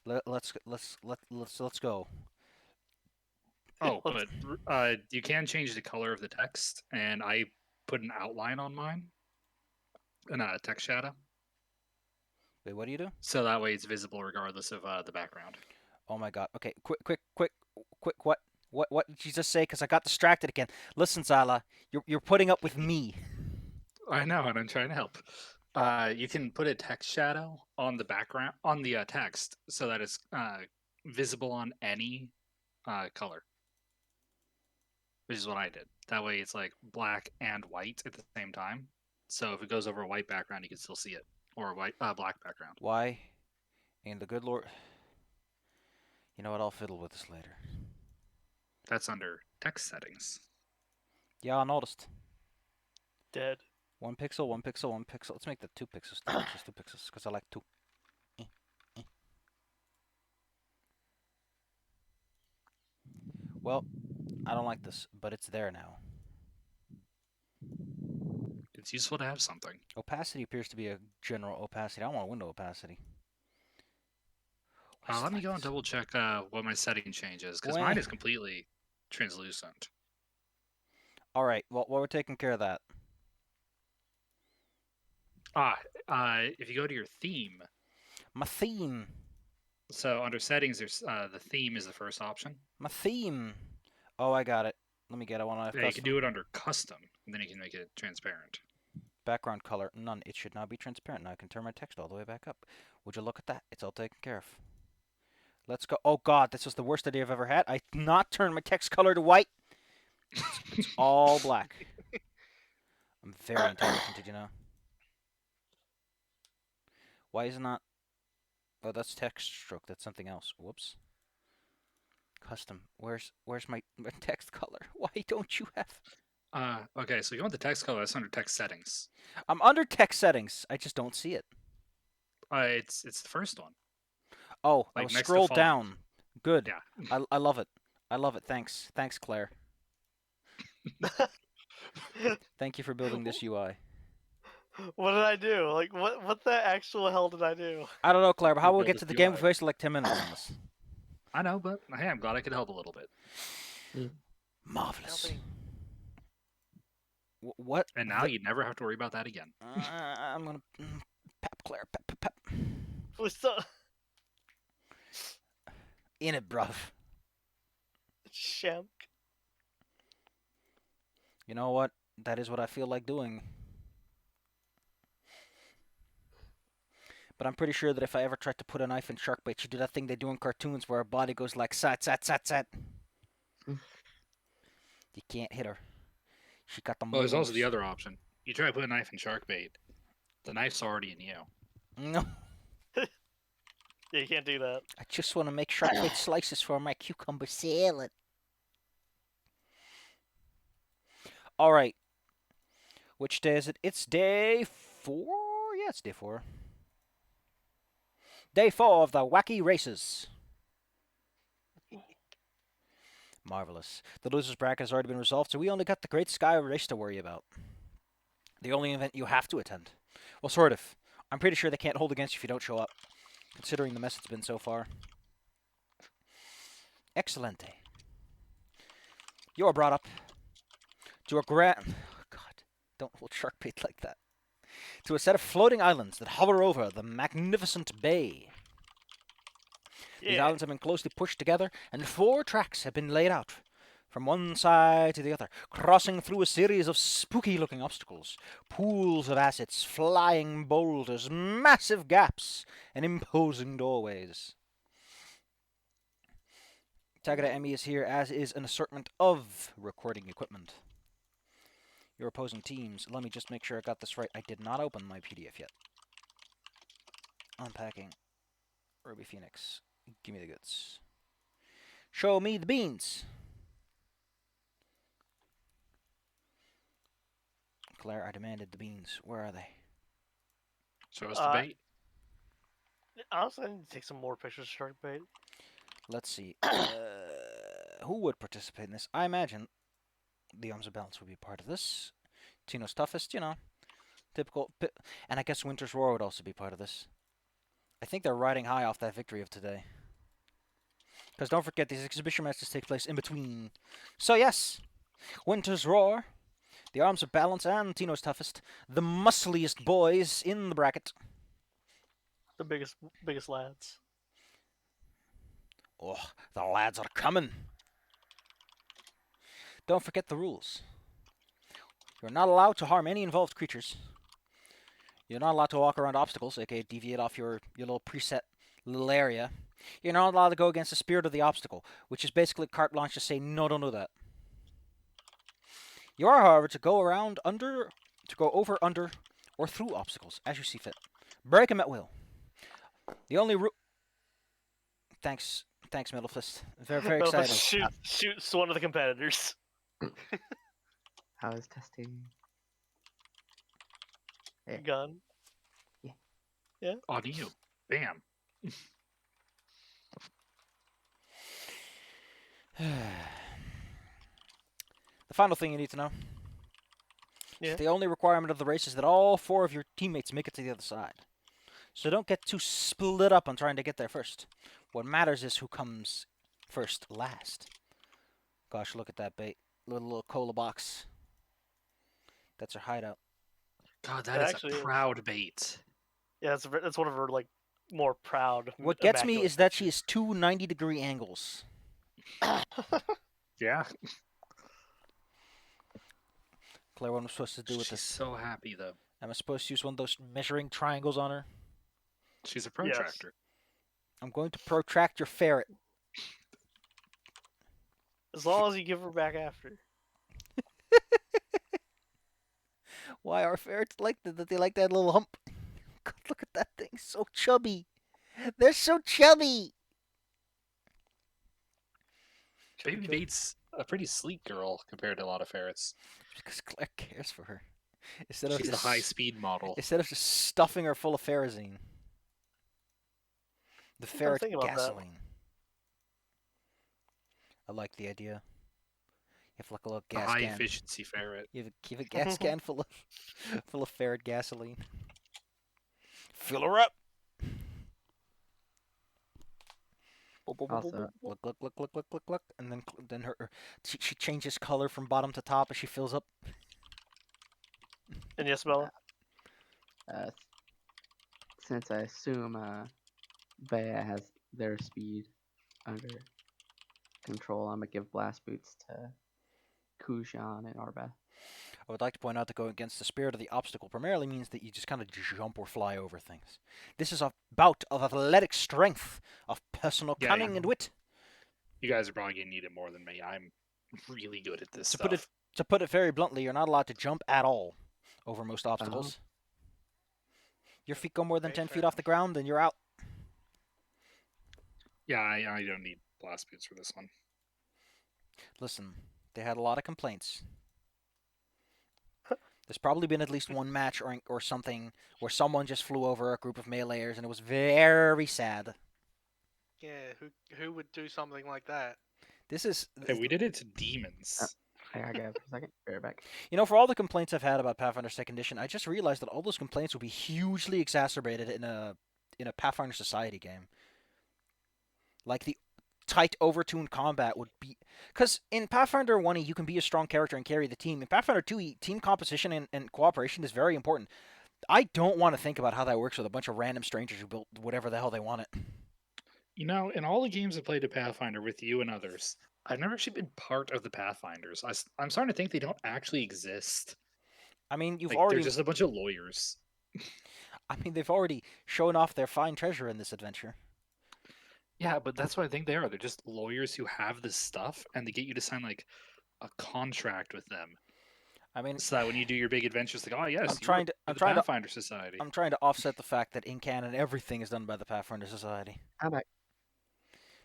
Let's go. Oh, but you can change the color of the text, and I put an outline on mine, and a text shadow, Wait, what do you do? so that way it's visible regardless of the background. Oh my god. Okay, quick. What did you just say? Because I got distracted again. Listen, Zala, you're putting up with me. I know, and I'm trying to help. You can put a text shadow on the background on the text, so that it's visible on any color, which is what I did. That way, it's like black and white at the same time. So if it goes over a white background, you can still see it, or a white black background. Why? And the good Lord. You know what? I'll fiddle with this later. That's under text settings. Yeah, I noticed. Dead. 1 pixel, 1 pixel, 1 pixel. Let's make that 2 pixels. Just 2 pixels, because I like 2. Eh, eh. Well, I don't like this, but it's there now. It's useful to have something. Opacity appears to be a general opacity. I don't want window opacity. Let me go and double check what my setting changes, because Wah. mine is completely translucent. All right. Well, we're taking care of that. If you go to your theme, My theme. so under settings, there's the theme is the first option. My theme. Oh, I got it. Let me get it. I want to have Yeah, you custom. can do it under custom, and then you can make it transparent. Background color. None. It should not be transparent. Now I can turn my text all the way back up. Would you look at that? It's all taken care of. Let's go. Oh, God. This was the worst idea I've ever had. I not turned my text color to white. It's all black. I'm very intelligent, did you know? Why is it not... Oh, that's text stroke. That's something else. Whoops. Custom. Where's my text color? Why don't you have... Okay, so you want the text color, that's under text settings. I'm under text settings. I just don't see it. It's the first one. Oh, I Like was next to scrolled font. down. Good. Yeah. I love it. I love it. Thanks. Thanks, Claire. Thank you for building this UI. What did I do? Like, what the actual hell did I do? I don't know, Claire, but how You will we built get to this the game? UI. We've wasted like 10 minutes on this. I know, but hey, I'm glad I could help a little bit. Marvelous. Helping. What? And now you never have to worry about that again. I'm gonna pep Claire, pep. Please stop. In it, bruv. Shamk. You know what? That is what I feel like doing. But I'm pretty sure that if I ever tried to put a knife in shark bait, she'd do that thing they do in cartoons where her body goes like sat. You can't hit her. She got the moves. Well, there's also the other option. You try to put a knife in shark bait, the knife's already in you. No. Yeah, you can't do that. I just want to make shark bait slices for my cucumber salad. All right. Which day is it? It's day 4? Yeah, it's day 4. Day 4 of the wacky races. Marvelous. The loser's bracket has already been resolved, so we only got the Great Sky Race to worry about. The only event you have to attend. Well, sort of. I'm pretty sure they can't hold against you if you don't show up, considering the mess it's been so far. Excelente. You're brought up to a grand... Oh, God, don't hold shark bait like that. To a set of floating islands that hover over the magnificent bay. Yeah. These islands have been closely pushed together, and 4 tracks have been laid out from one side to the other, crossing through a series of spooky-looking obstacles, pools of acids, flying boulders, massive gaps, and imposing doorways. Tagada Emmy is here, as is an assortment of recording equipment. Your opposing teams, let me just make sure I got this right. I did not open my PDF yet. Unpacking. Ruby Phoenix. Give me the goods. Show me the beans. Claire, I demanded the beans. Where are they? Show us the bait. Honestly, I need to take some more pictures of shark bait. Let's see. Who would participate in this? I imagine the Arms of Balance would be part of this. Tino's Toughest, you know. Typical. And I guess Winter's Roar would also be part of this. I think they're riding high off that victory of today. Because don't forget, these exhibition matches take place in between. So yes, Winter's Roar, the arms of balance and Tino's toughest, the muscliest boys in the bracket. The biggest lads. Oh, the lads are coming. Don't forget the rules. You're not allowed to harm any involved creatures. You're not allowed to walk around obstacles, aka deviate off your little preset little area. You're not allowed to go against the spirit of the obstacle, which is basically carte blanche to say, no, don't do that. You are, however, to go over, under, or through obstacles, as you see fit. Break them at will. The only Thanks, Middle Fist. Very, very Well, excited. shoots one of the competitors. How is testing? Yeah. Gun. On you. Bam. The final thing you need to know. Yeah. The only requirement of the race is that all 4 of your teammates make it to the other side. So don't get too split up on trying to get there first. What matters is who comes first last. Gosh, look at that bait. Little cola box. That's her hideout. God, That that is actually a is. proud bait. Yeah, that's one of her like more proud. What gets me immaculate is that she pictures. has 2 90-degree angles. Yeah. Claire, what am I supposed to do with She's this? so happy, though. Am I supposed to use one of those measuring triangles on her? She's a Yes. protractor. I'm going to protract your ferret. As long as you give her back after. Why are ferrets like that? They like that little hump. God, look at that thing. So chubby. They're so chubby. Baby Bait's a pretty sleek girl compared to a lot of ferrets. Because Claire cares for her. Instead She's a just high-speed model. Instead of just stuffing her full of ferrozine. The I'm ferret thinking about that. gasoline. I like the idea. You have like a little A gas can. high-efficiency ferret. You have a gas can full of ferret gasoline. Fill her up. Also, Look, and then she changes color from bottom to top as she fills up. And yes, Bella. uh, since I assume Bea has their speed under control, I'm gonna give blast boots to Kujan and Arba. I would like to point out that going against the spirit of the obstacle primarily means that you just kind of jump or fly over things. This is a bout of athletic strength, of personal Yeah, cunning yeah. and wit. You guys are probably going to need it more than me. I'm really good at this To stuff. put it very bluntly, you're not allowed to jump at all over most obstacles. Your feet go more than Okay, 10 fair feet off the ground, then you're out. Yeah, I don't need blast boots for this one. Listen, they had a lot of complaints. There's probably been at least one match or something where someone just flew over a group of meleeers, and it was very sad. Yeah, who would do something like that? This is, Hey, we did it to demons. I gotta go for a second. Be right back. you know, for all the complaints I've had about Pathfinder Second Edition, I just realized that all those complaints would be hugely exacerbated in a Pathfinder Society game. Like the tight overtuned combat would be, because in Pathfinder 1e you can be a strong character and carry the team. In Pathfinder 2e, team composition and cooperation is very important. I don't want to think about how that works with a bunch of random strangers who built whatever the hell they wanted. You know, in all the games I played to Pathfinder with you and others, I've never actually been part of the Pathfinders. I'm starting to think they don't actually exist. I mean, you've Like, already, they're just a bunch of lawyers. I mean, they've already shown off their fine treasure in this adventure. Yeah, but that's what I think they are. They're just lawyers who have this stuff, and they get you to sign like a contract with them, I mean, so that when you do your big adventures, like, oh yes, I'm trying to Pathfinder Society. I'm trying to offset the fact that in canon everything is done by the Pathfinder Society. I'm back.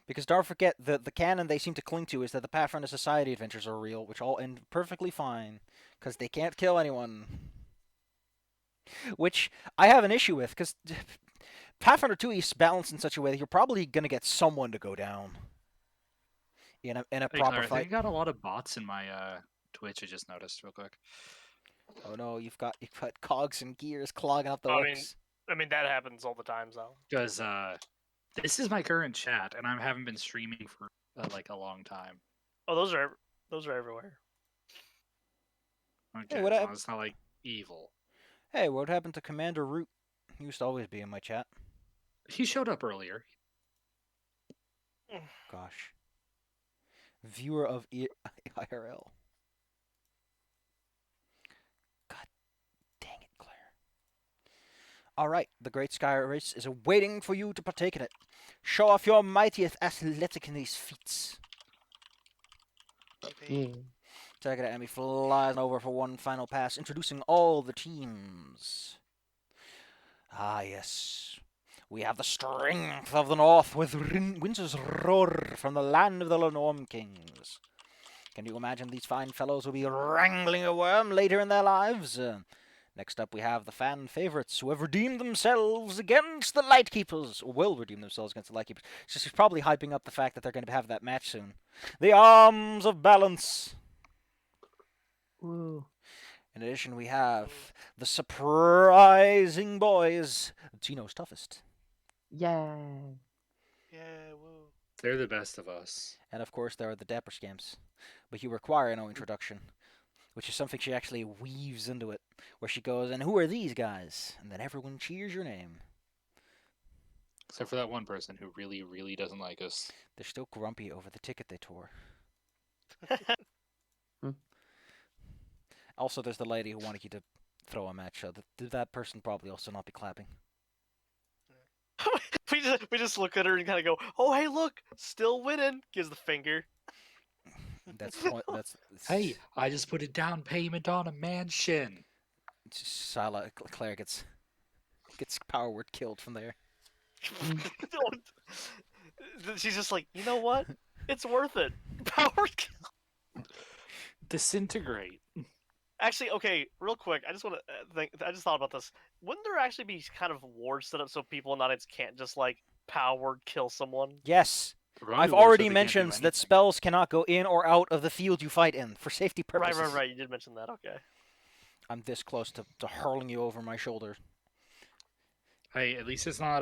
Because don't forget, the canon they seem to cling to is that the Pathfinder Society adventures are real, which all end perfectly fine, because they can't kill anyone. Which I have an issue with, because Pathfinder 2 is balanced in such a way that you're probably going to get someone to go down in a Hey, proper Claire, I think fight. I got a lot of bots in my Twitch. I just noticed real quick. Oh no, you've got cogs and gears clogging up the I mean, works. I mean that happens all the time, though. Because This is my current chat, and I haven't been streaming for like a long time. Oh, those are everywhere. Okay, what well, hap- it's not like evil. Hey, what happened to Commander Root? He used to always be in my chat. He showed up earlier. Gosh. Viewer of IRL. God dang it, Claire. Alright, the Great Sky Race is waiting for you to partake in it. Show off your mightiest athletic in these feats. Yeah. Take Emmy flies over for one final pass, introducing all the teams. Ah, yes. We have the strength of the North with Windsor's roar from the land of the Lenorm Kings. Can you imagine these fine fellows will be wrangling a worm later in their lives? Next up, we have the fan favorites who have redeemed themselves against the Lightkeepers, or will redeem themselves against the Lightkeepers. She's probably hyping up the fact that they're going to have that match soon. The Arms of Balance. Woo. In addition, we have the Surprising Boys, Tino's toughest. Yay. Yeah, woo. They're the best of us. And of course, there are the Dapper Scamps. But you require no introduction, which is something she actually weaves into it, where she goes, and who are these guys? And then everyone cheers your name. Except for that one person who really, really doesn't like us. They're still grumpy over the ticket they tore. Also, there's the lady who wanted you to throw a match, so that person probably also not be clapping. we just look at her and kind of go, "Oh, hey, look, still winning." Gives the finger. That's the point. That's Hey, I just put a down payment on a mansion. Sala Claire gets power word killed from there. She's just like, you know what? It's worth it. Power. Disintegrate. Actually, okay, real quick, I just want to think. I just thought about this. Wouldn't there actually be kind of wards set up so people in audience can't just like power word kill someone? Yes, Probably I've worse already if they can't do mentioned that anything. spells cannot go in or out of the field you fight in for safety purposes. Right. You did mention that. Okay. I'm this close to hurling you over my shoulder. Hey, at least it's not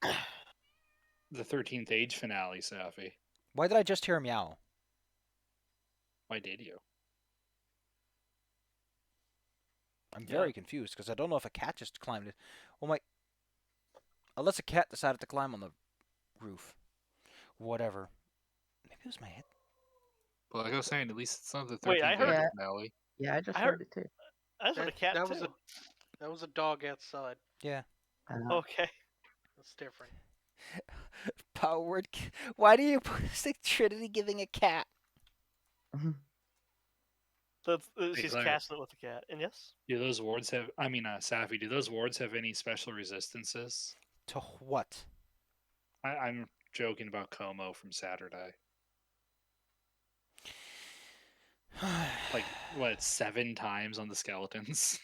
the 13th Age finale, Safi. Why did I just hear a meow? Why did you? I'm very confused because I don't know if a cat just climbed it. Oh my! Unless a cat decided to climb on the roof. Whatever. Maybe it was my head. Well, like I was saying, at least it's not the 13th Wait, I heard- Age Yeah. finale. Yeah, I just I heard heard- it too. I just heard a cat that too. was that was a dog outside. Yeah. Okay. That's different. Power word. Why do you put Trinity giving a cat? That's Hey, she's Claire. casting it with the cat, and yes. Do those wards have? I mean, Safi. Do those wards have any special resistances? To what? I'm joking about Como from Saturday. Like what? 7 times on the skeletons.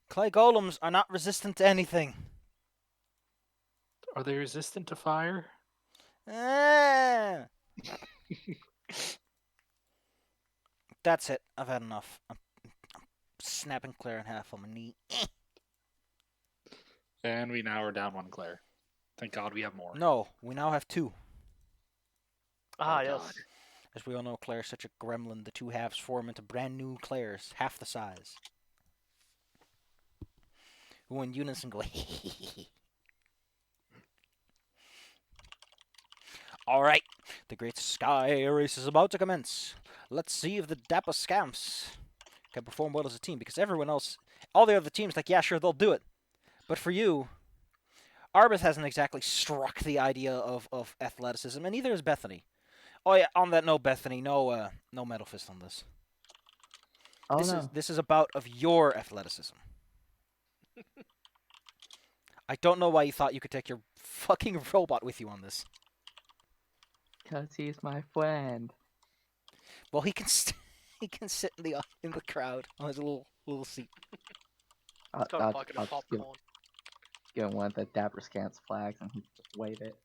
Clay golems are not resistant to anything. Are they resistant to fire? Ah! That's it. I've had enough. I'm snapping Claire in half on my knee. And we now are down 1 Claire. Thank God we have more. No, we now have 2. Ah, Oh, yes. God. As we all know, Claire's such a gremlin. The 2 halves form into brand new Claires, half the size. Who in unison go Alright, the great sky race is about to commence. Let's see if the Dapper Scamps can perform well as a team, because everyone else, all the other teams, like, yeah, sure, they'll do it. But for you, Arbeth hasn't exactly struck the idea of athleticism, and neither has Bethany. Oh yeah, on that note, Bethany, no Metal Fist on this. Oh this no. is this is about of your athleticism. I don't know why you thought you could take your fucking robot with you on this. Because he's my friend. Well, he can he can sit in the crowd on his little seat. I'll, Got a I'll, bucket I'll of just give, popcorn. give him one of the Dapper Scants flags and he just wave it.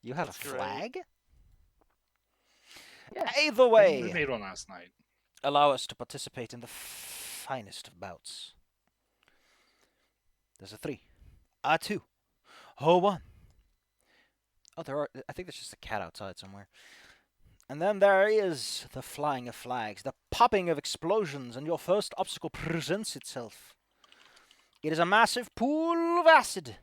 You have That's a great. flag? Yeah. Either We way, made one last night. allow us to participate in the finest of bouts. There's a 3, a 2, a 1. Oh, there are. I think there's just a cat outside somewhere. And then there is the flying of flags, the popping of explosions, and your first obstacle presents itself. It is a massive pool of acid,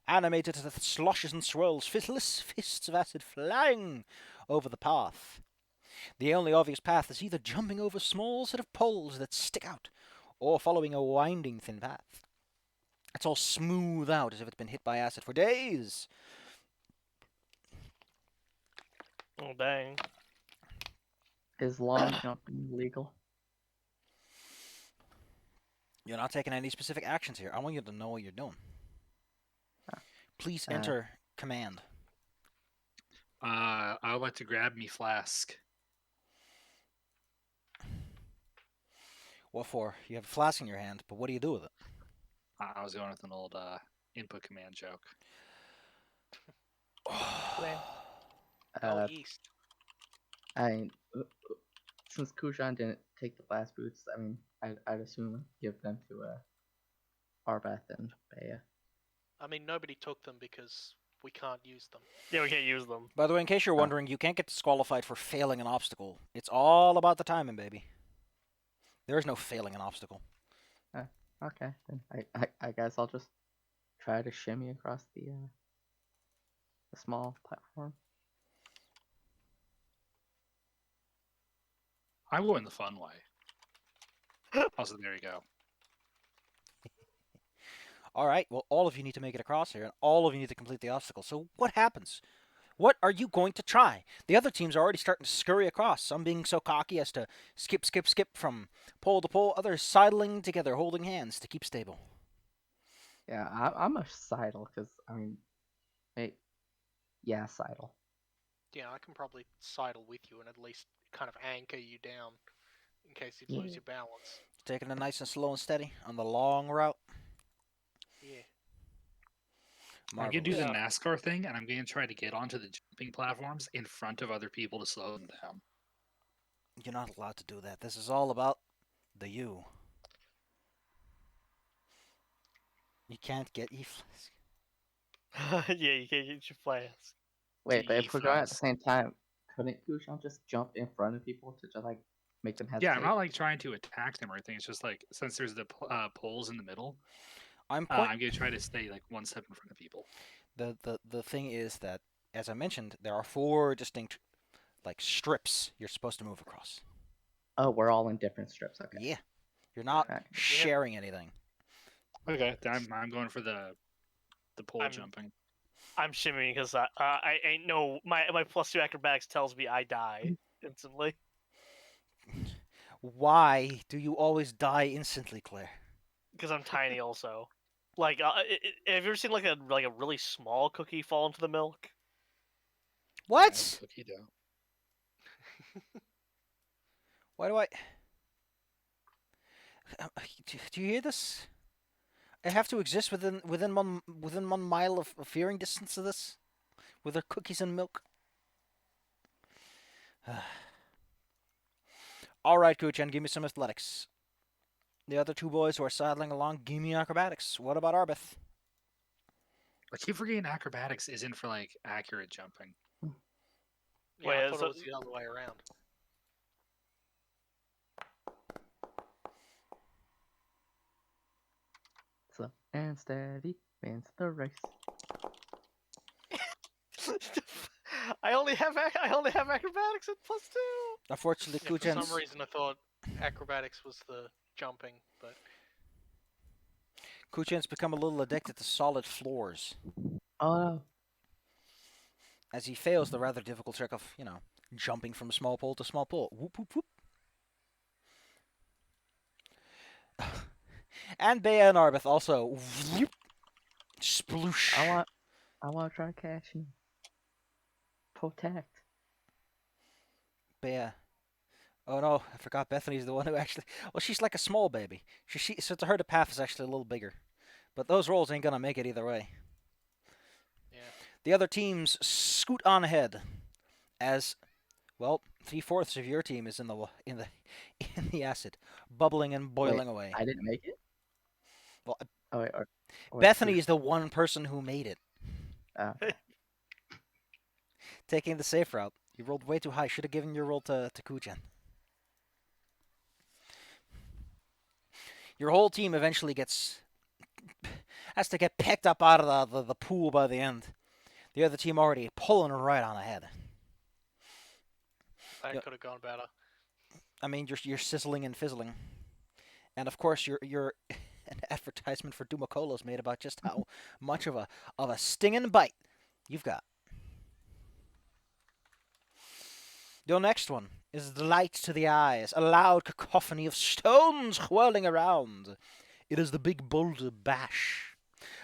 animated as it sloshes and swirls, fists of acid flying over the path. The only obvious path is either jumping over a small set of poles that stick out, or following a winding thin path. It's all smooth out as if it's been hit by acid for days. Oh dang. Is long jumping legal? You're not taking any specific actions here. I want you to know what you're doing. Please Uh, enter command. I would like to grab me flask. What for? You have a flask in your hand, but what do you do with it? I was going with an old input command joke. Go east. I since Kushan didn't take the blast boots, I mean, I'd assume give them to Arbeth and Bea. I mean, nobody took them because we can't use them. Yeah, we can't use them. By the way, in case you're wondering, you can't get disqualified for failing an obstacle. It's all about the timing, baby. There is no failing an obstacle. Okay, then I guess I'll just try to shimmy across the small platform. I'm going the fun way. Also, there you go. All right, well, all of you need to make it across here, and all of you need to complete the obstacle. So what happens? What are you going to try? The other teams are already starting to scurry across, some being so cocky as to skip from pole to pole, others sidling together, holding hands to keep stable. Yeah, I'm a sidle because I mean, yeah, sidle. Yeah, I can probably sidle with you and at least kind of anchor you down in case you lose Yeah. your balance. Taking it nice and slow and steady on the long route. Yeah. I'm going to do the Marvelous. NASCAR thing, and I'm going to try to get onto the jumping platforms in front of other people to slow them down. You're not allowed to do that. This is all about the you. You can't get E-Flask. Yeah, you can't get your flask. Wait, but if we're going at the fast. same time, couldn't Kushan just jump in front of people to just like make them hesitate? Yeah, I'm not like trying to attack them or anything. It's just like since there's the poles in the middle, I'm I'm going to try to stay like one step in front of people. the thing is that, as I mentioned, there are 4 distinct like strips you're supposed to move across. Oh, we're all in different strips. Okay. Yeah, you're not Alright. sharing anything. Okay, then I'm going for the pole I'm- jumping. I'm shimmying because I ain't no my +2 acrobatics tells me I die instantly. Why do you always die instantly, Claire? Because I'm tiny also. Like, have you ever seen like a really small cookie fall into the milk? What? Cookie dough. Why do I? Do you hear this? I have to exist within 1 mile of hearing distance of this, with their cookies and milk. All right, Kuchen, give me some athletics. The other 2 boys who are sidling along, give me acrobatics. What about Arbeth? I keep forgetting acrobatics isn't for like accurate jumping. Yeah, Wait, I thought so- it was the other way around. Slow and steady wins the race. I only have acrobatics at +2. Unfortunately, Yeah, for Kuchen's some reason, I thought acrobatics was the jumping, but Kuchen's become a little addicted to solid floors, Oh no. as he fails the rather difficult trick of, jumping from small pole to small pole. Whoop, whoop, whoop. And Bea and Arbeth also. Whoop, sploosh. I want to try catching. Protect. Bea. Oh no, I forgot Bethany's the one who actually. Well, she's like a small baby. So to her, the path is actually a little bigger. But those rolls ain't gonna make it either way. yeah. The other teams scoot on ahead, as, well, 3/4 of your team is in the acid, bubbling and boiling away. I didn't make it. Well, Oh wait, or Bethany is the one person who made it. okay. Taking the safe route. You rolled way too high. Should have given your roll to Kujan. Your whole team eventually has to get picked up out of the pool by the end. The other team already pulling right on ahead. That Yep. could have gone better. I mean, you're sizzling and fizzling, and of course you're an advertisement for Dumacolos made about just how much of a stinging bite you've got. Your next one is delight to the eyes, a loud cacophony of stones whirling around. It is the Big Boulder Bash,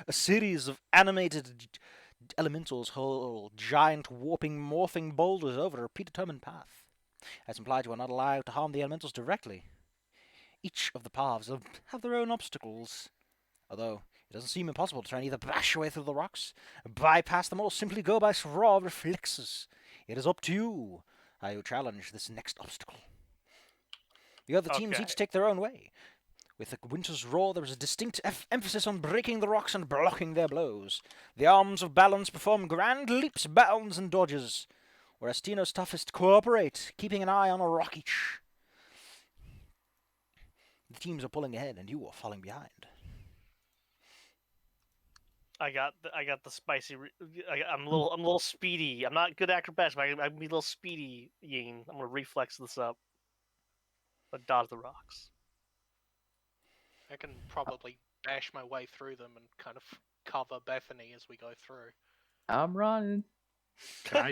a series of animated elementals hurl giant warping, morphing boulders over a predetermined path. As implied, you are not allowed to harm the elementals directly. Each of the paths have their own obstacles, although it doesn't seem impossible to try and either bash your way through the rocks, bypass them, or simply go by raw reflexes. It is up to you how you challenge this next obstacle. The other teams Okay. each take their own way. With the winter's roar, there is a distinct emphasis on breaking the rocks and blocking their blows. The arms of balance perform grand leaps, bounds, and dodges, whereas Tino's toughest cooperate, keeping an eye on a rock each. The teams are pulling ahead, and you are falling behind. I got the spicy. I'm a little speedy. I'm not good at acrobatics, but I can be a little speedy. Ying. I'm gonna reflex this up. But dodge the rocks. I can probably bash my way through them and kind of cover Bethany as we go through. I'm running. Can I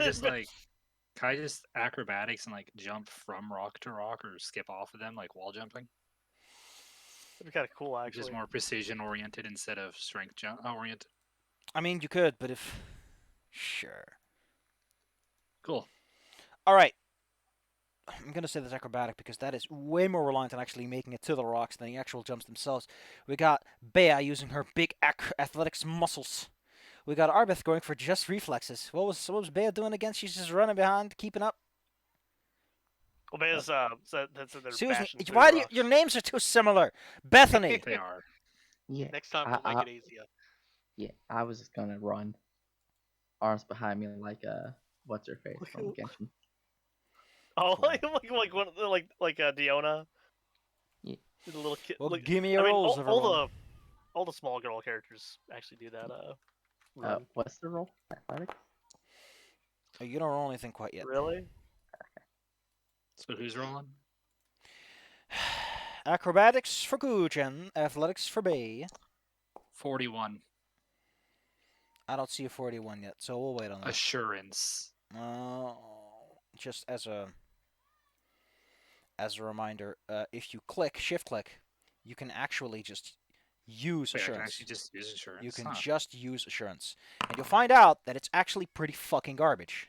just acrobatics and like jump from rock to rock or skip off of them like wall jumping? That'd be kind of cool, Which actually. is more precision oriented instead of strength jump oriented. I mean, you could, but if... Sure. Cool. Alright. I'm going to say that's acrobatic because that is way more reliant on actually making it to the rocks than the actual jumps themselves. We got Bea using her big athletics muscles. We got Arbeth going for just reflexes. What was Bea doing again? She's just running behind, keeping up. Well, there's they're Susan, bashing through why the do rocks. your names are too similar? Bethany. They are. Yeah. Next time we'll make it easier. Yeah, I was just gonna run. Arms behind me like what's her face from Genshin. Oh, Cool. like Diona. Yeah. The little kid. Well, like, give me your rolls, everyone. all the small girl characters actually do that. Run. What's the roll? Athletics? Oh, you don't roll anything quite yet. Really? So who's rolling? Acrobatics for Kuchen, athletics for Bea. 41. I don't see a 41 yet, so we'll wait on that. Assurance. Just as a reminder, if you shift click, you can actually just use Wait, I can assurance. actually just use assurance. You can Huh. just use assurance, and you'll find out that it's actually pretty fucking garbage.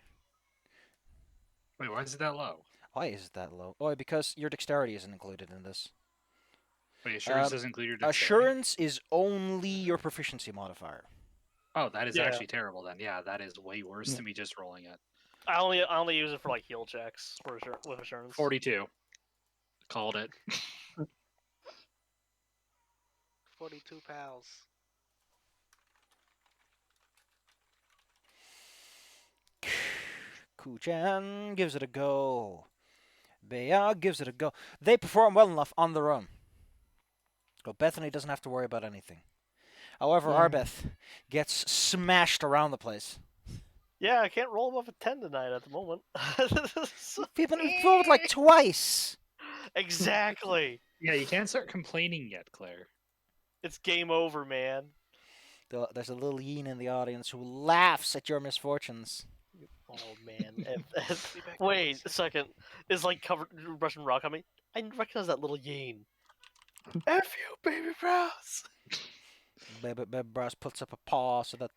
Wait, why is it that low? Why is it that low? Oh, because your dexterity isn't included in this. Wait, assurance doesn't include your dexterity? Assurance is only your proficiency modifier. Oh, that is Yeah. actually terrible then. Yeah, that is way worse than me just rolling it. I only use it for like heal checks with assurance. 42. Called it. 42 pals. Kuchen gives it a go. Bea gives it a go. They perform well enough on their own. So Bethany doesn't have to worry about anything. However, Yeah. Arbeth gets smashed around the place. Yeah, I can't roll above a 10 tonight at the moment. We've been rolled like twice. Exactly. Yeah, you can't start complaining yet, Claire. It's game over, man. There's a little yin in the audience who laughs at your misfortunes. Oh man. back Wait to a second. It's like covered Russian rock on me. I recognize that little yin. F you, baby brows. Baby Brass puts up a paw so that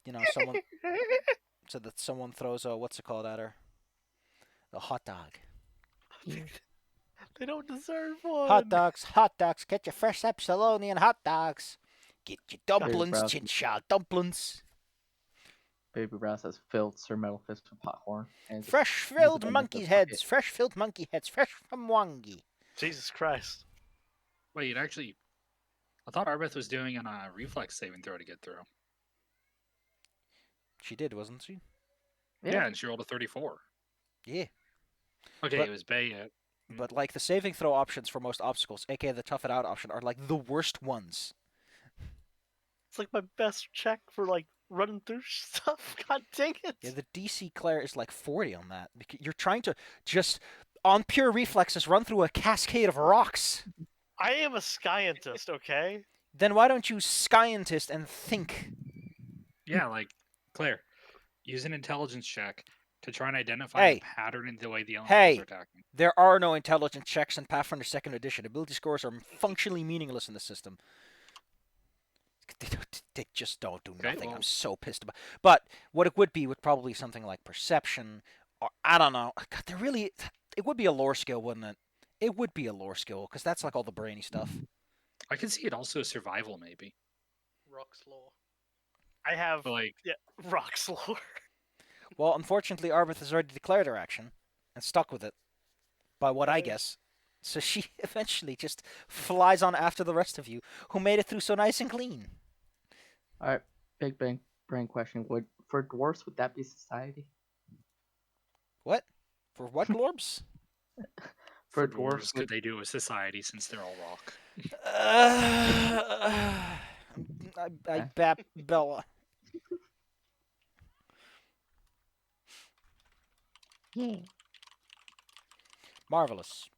someone throws a what's it called at her? A hot dog. They don't deserve one. Hot dogs. Get your fresh Epsilonian hot dogs. Get your dumplings, Brass. chinchal dumplings. Baby Brass has filled Sir Metal Fist with popcorn. And just Fresh uses filled it in monkey the heads. bucket. Fresh filled monkey heads. Fresh from Wangi. Jesus Christ. Wait, it actually... I thought Arbeth was doing a reflex saving throw to get through. She did, wasn't she? Yeah, and she rolled a 34. Yeah. Okay, But- it was Bay. But like the saving throw options for most obstacles, aka the tough it out option, are like the worst ones. It's like my best check for like running through stuff. God dang it! Yeah, the DC Claire is like 40 on that. Because you're trying to just, on pure reflexes, run through a cascade of rocks. I am a scientist, okay? Then why don't you scientist and think? Yeah, like Claire, use an intelligence check to try and identify Hey. a pattern in the way the Hey. elementals are attacking. There are no intelligence checks in Pathfinder 2nd Edition. Ability scores are functionally meaningless in the system. They just don't do Okay, nothing. I'm well- so pissed about. But what it would be would probably something like perception, or I don't know. God, it would be a lore skill, wouldn't it? It would be a lore skill because that's like all the brainy stuff. I could see it also survival maybe. Rock's law. I have But like, Rock's lore. Well, unfortunately, Arbeth has already declared her action and stuck with it, by what I Right. guess. So she eventually just flies on after the rest of you, who made it through so nice and clean. All right, big brain question. For dwarfs, would that be society? What? For what, Glorbs? For dwarves, dwarfs, could they do a society since they're all rock? I bap Bella. yeah. Marvelous.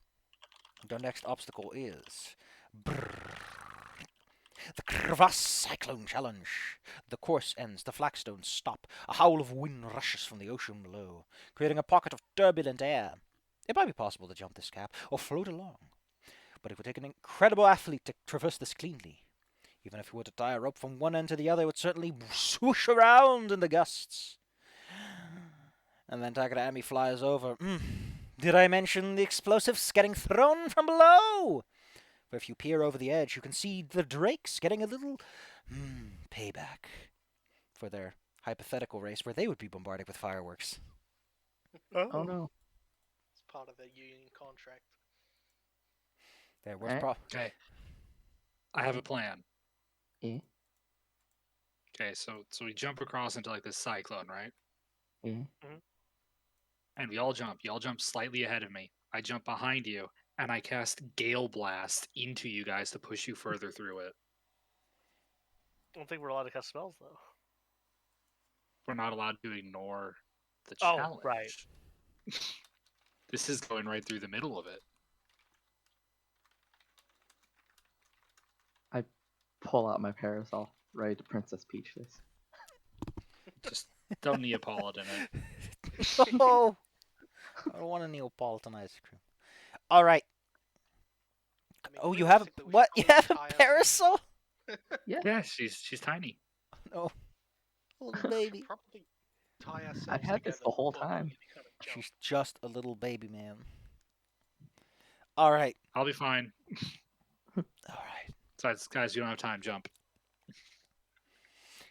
The next obstacle is the Crevasse Cyclone Challenge. The course ends, the flagstones stop, a howl of wind rushes from the ocean below, creating a pocket of turbulent air. It might be possible to jump this gap or float along, but it would take an incredible athlete to traverse this cleanly. Even if you were to tie a rope from one end to the other, it would certainly swoosh around in the gusts. And then Takarami flies over. Did I mention the explosives getting thrown from below? But if you peer over the edge, you can see the drakes getting a little payback for their hypothetical race where they would be bombarded with fireworks. Oh no. It's part of the union contract. Their worst Alright. Okay. I have a plan. Yeah. Okay, so we jump across into like this cyclone, right? Yeah. And we all jump. You all jump slightly ahead of me. I jump behind you, and I cast Gale Blast into you guys to push you further through it. I don't think we're allowed to cast spells though. We're not allowed to ignore the Oh, challenge. right. This is going right through the middle of it. Pull out my parasol, ready to Princess Peach this. Just don't Neapolitan it. Oh, I don't want a Neapolitan ice cream. All right. I mean, Oh, you have a realistically, we what? should You probably have a tie ourselves- parasol? Yeah, she's tiny. No, little baby. Probably tie ourselves I've had this together the whole before doing time. any kind of jump. She's just a little baby man. All right. I'll be fine. All right. Besides, guys, you don't have time. Jump.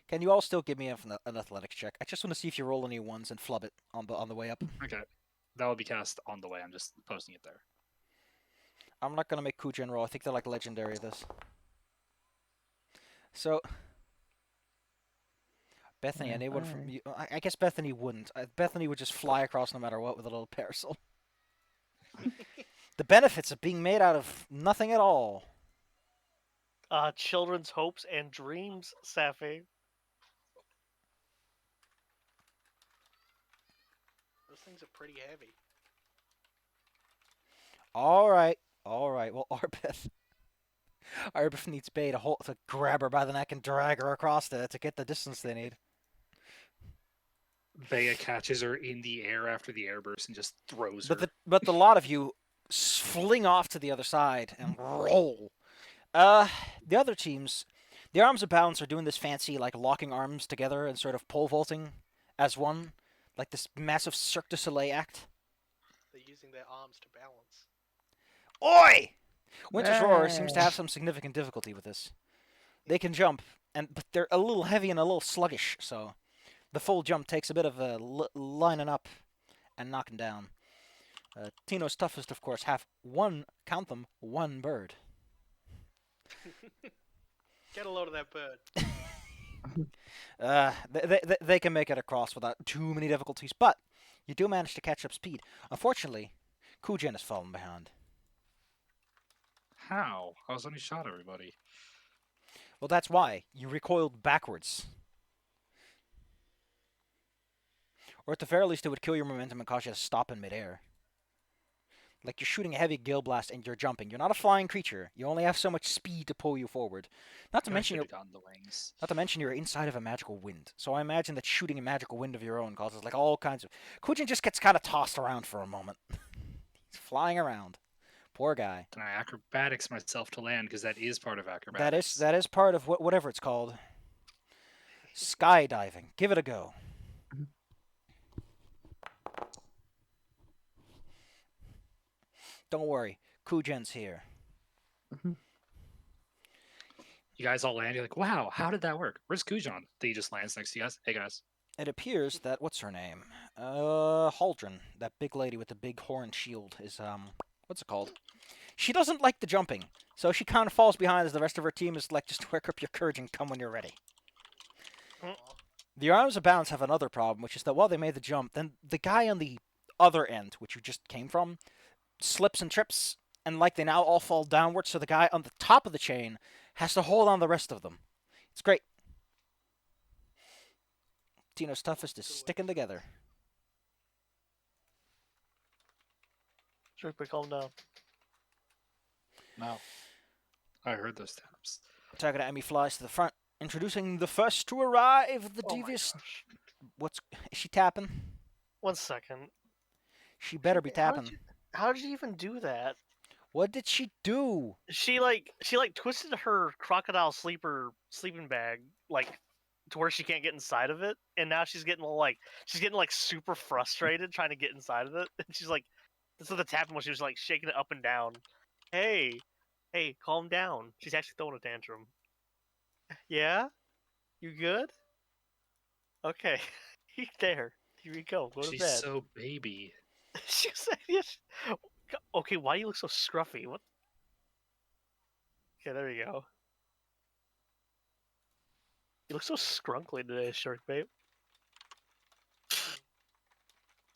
Can you all still give me an athletics check? I just want to see if you roll any ones and flub it on the way up. Okay. That will be cast on the way. I'm just posting it there. I'm not gonna make Kujan roll. I think they're like legendary this. So, Bethany, Yeah, anyone from alright. you? I guess Bethany wouldn't. Bethany would just fly across no matter what with a little parasol. The benefits of being made out of nothing at all. Children's hopes and dreams, Safi. Those things are pretty heavy. All right. Well, Arbeth needs Bay to grab her by the neck and drag her across to get the distance they need. Bea catches her in the air after the airburst and just throws her. But the lot of you fling off to the other side and roll. The other teams, the arms of bounds are doing this fancy like locking arms together and sort of pole vaulting as one, like this massive Cirque du Soleil act. They're using their arms to balance. Oi! Winter's Roar seems to have some significant difficulty with this. They can jump, but they're a little heavy and a little sluggish, so the full jump takes a bit of lining up and knocking down. Tino's toughest, of course, have one bird. Get a load of that bird. They can make it across without too many difficulties, but you do manage to catch up speed. Unfortunately, Kujen has fallen behind. How? I was only shot everybody. Well, that's why. You recoiled backwards. Or at the very least, it would kill your momentum and cause you to stop in midair. Like you're shooting a heavy gale blast and you're jumping. You're not a flying creature. You only have so much speed to pull you forward. Not to I mention should you're have gotten the wings. Not to mention you're inside of a magical wind. So I imagine that shooting a magical wind of your own causes like all kinds of. Kujin just gets kind of tossed around for a moment. He's flying around. Poor guy. And I acrobatics myself to land because that is part of acrobatics. That is part of whatever it's called. Skydiving. Give it a go. Don't worry, Kujen's here. You guys all land. You're like, wow, how did that work? Where's Kujan? Then he just lands next to you guys. Hey guys. It appears that what's her name? Haldren, that big lady with the big horn shield, is what's it called? She doesn't like the jumping, so she kind of falls behind as the rest of her team is like, just work up your courage and come when you're ready. The Arms of Bounds have another problem, which is that while they made the jump, then the guy on the other end, which you just came from, slips and trips, and like they now all fall downwards, so the guy on the top of the chain has to hold on the rest of them. It's great. Tino's toughest is sticking together. Sure, calm down. No. I heard those taps. Target Emmy flies to the front, introducing the first to arrive, the Oh my devious. gosh. Is she tapping? 1 second. She better be How did tapping. How did you even do that? What did she do? She twisted her crocodile sleeping bag like to where she can't get inside of it, and now she's getting super frustrated trying to get inside of it. And she's like, this is the tapping when she was like shaking it up and down. Hey, calm down. She's actually throwing a tantrum. Yeah, you good? Okay, there. Here we go. Go to She's bed. so baby. She's like, yes. Okay, why do you look so scruffy? What? Okay, there you go. You look so scrunkly today, Shark Babe.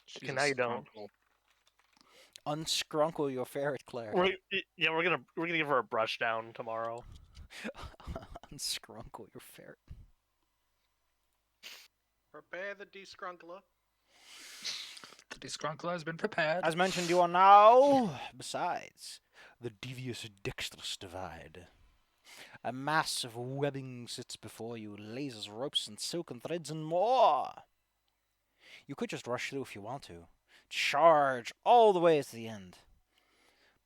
She's Okay, a now you don't. scrunkle. Unscrunkle your ferret, Claire. We're gonna give her a brush down tomorrow. Unscrunkle your ferret. Prepare the descrunkler. The descrunkler has been prepared. As mentioned, you are now, besides, the devious dexterous divide. A mass of webbing sits before you, lasers, ropes, and silken threads, and more. You could just rush through if you want to. Charge all the way to the end.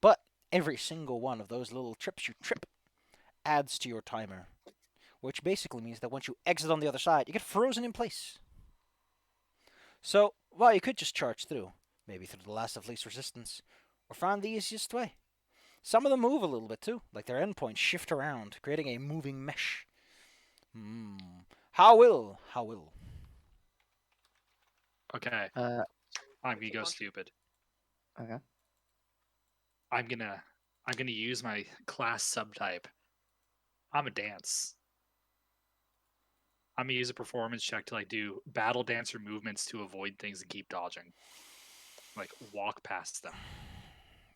But every single one of those little trips you trip adds to your timer. Which basically means that once you exit on the other side, you get frozen in place. So, well, you could just charge through. Maybe through the last of least resistance. Or find the easiest way. Some of them move a little bit too, like their endpoints shift around, creating a moving mesh. How will? Okay, Uh, I'm gonna go stupid. okay. I'm gonna use my class subtype. I'm a dance. I'm gonna use a performance check to like do battle dancer movements to avoid things and keep dodging. Like walk past them.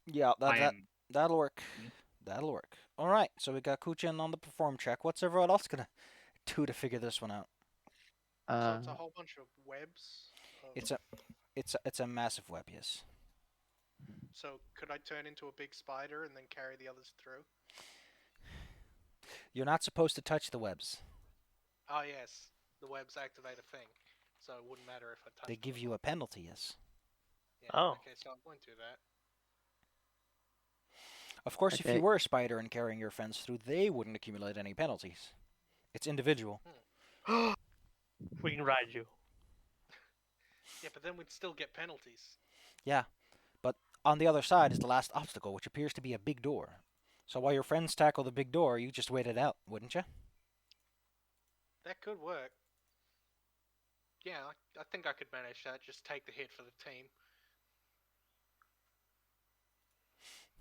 Yeah, I am that'll work. Hmm? That'll work. Alright, so we got Kuchen on the perform check. What's everyone else gonna do to figure this one out? So it's a whole bunch of webs. It's a massive web, yes. So could I turn into a big spider and then carry the others through? You're not supposed to touch the webs. Oh yes, the webs activate a thing, so it wouldn't matter if I touched. They give them. you a penalty, yes. Yeah, Oh. Okay, so I won't do that. Of course, if Okay. you were a spider and carrying your friends through, they wouldn't accumulate any penalties. It's individual. We can ride you. Yeah, but then we'd still get penalties. Yeah, but on the other side is the last obstacle, which appears to be a big door. So while your friends tackle the big door, you just wait it out, wouldn't you? That could work. Yeah, I think I could manage that. Just take the hit for the team.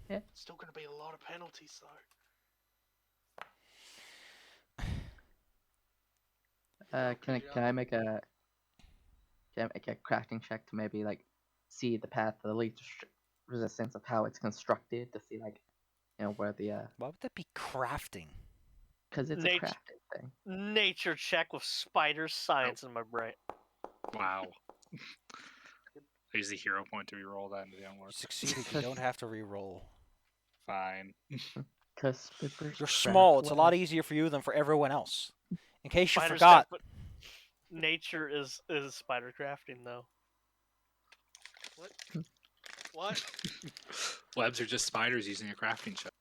Yeah. Still going to be a lot of penalties though. Can I make a crafting check to maybe like see the path of the least resistance of how it's constructed to see like where the Why would that be crafting? because it's a Nature- crafting thing. Nature check with spider science in my brain. Wow. I use the hero point to reroll that and it didn't You work. succeeded. You don't have to re-roll. Fine. Because Spippers You're craft small. It's a lot weapons. easier for you than for everyone else. In case you Spider forgot. stuff, but nature is spider crafting though. What? Webs are just spiders using a crafting check.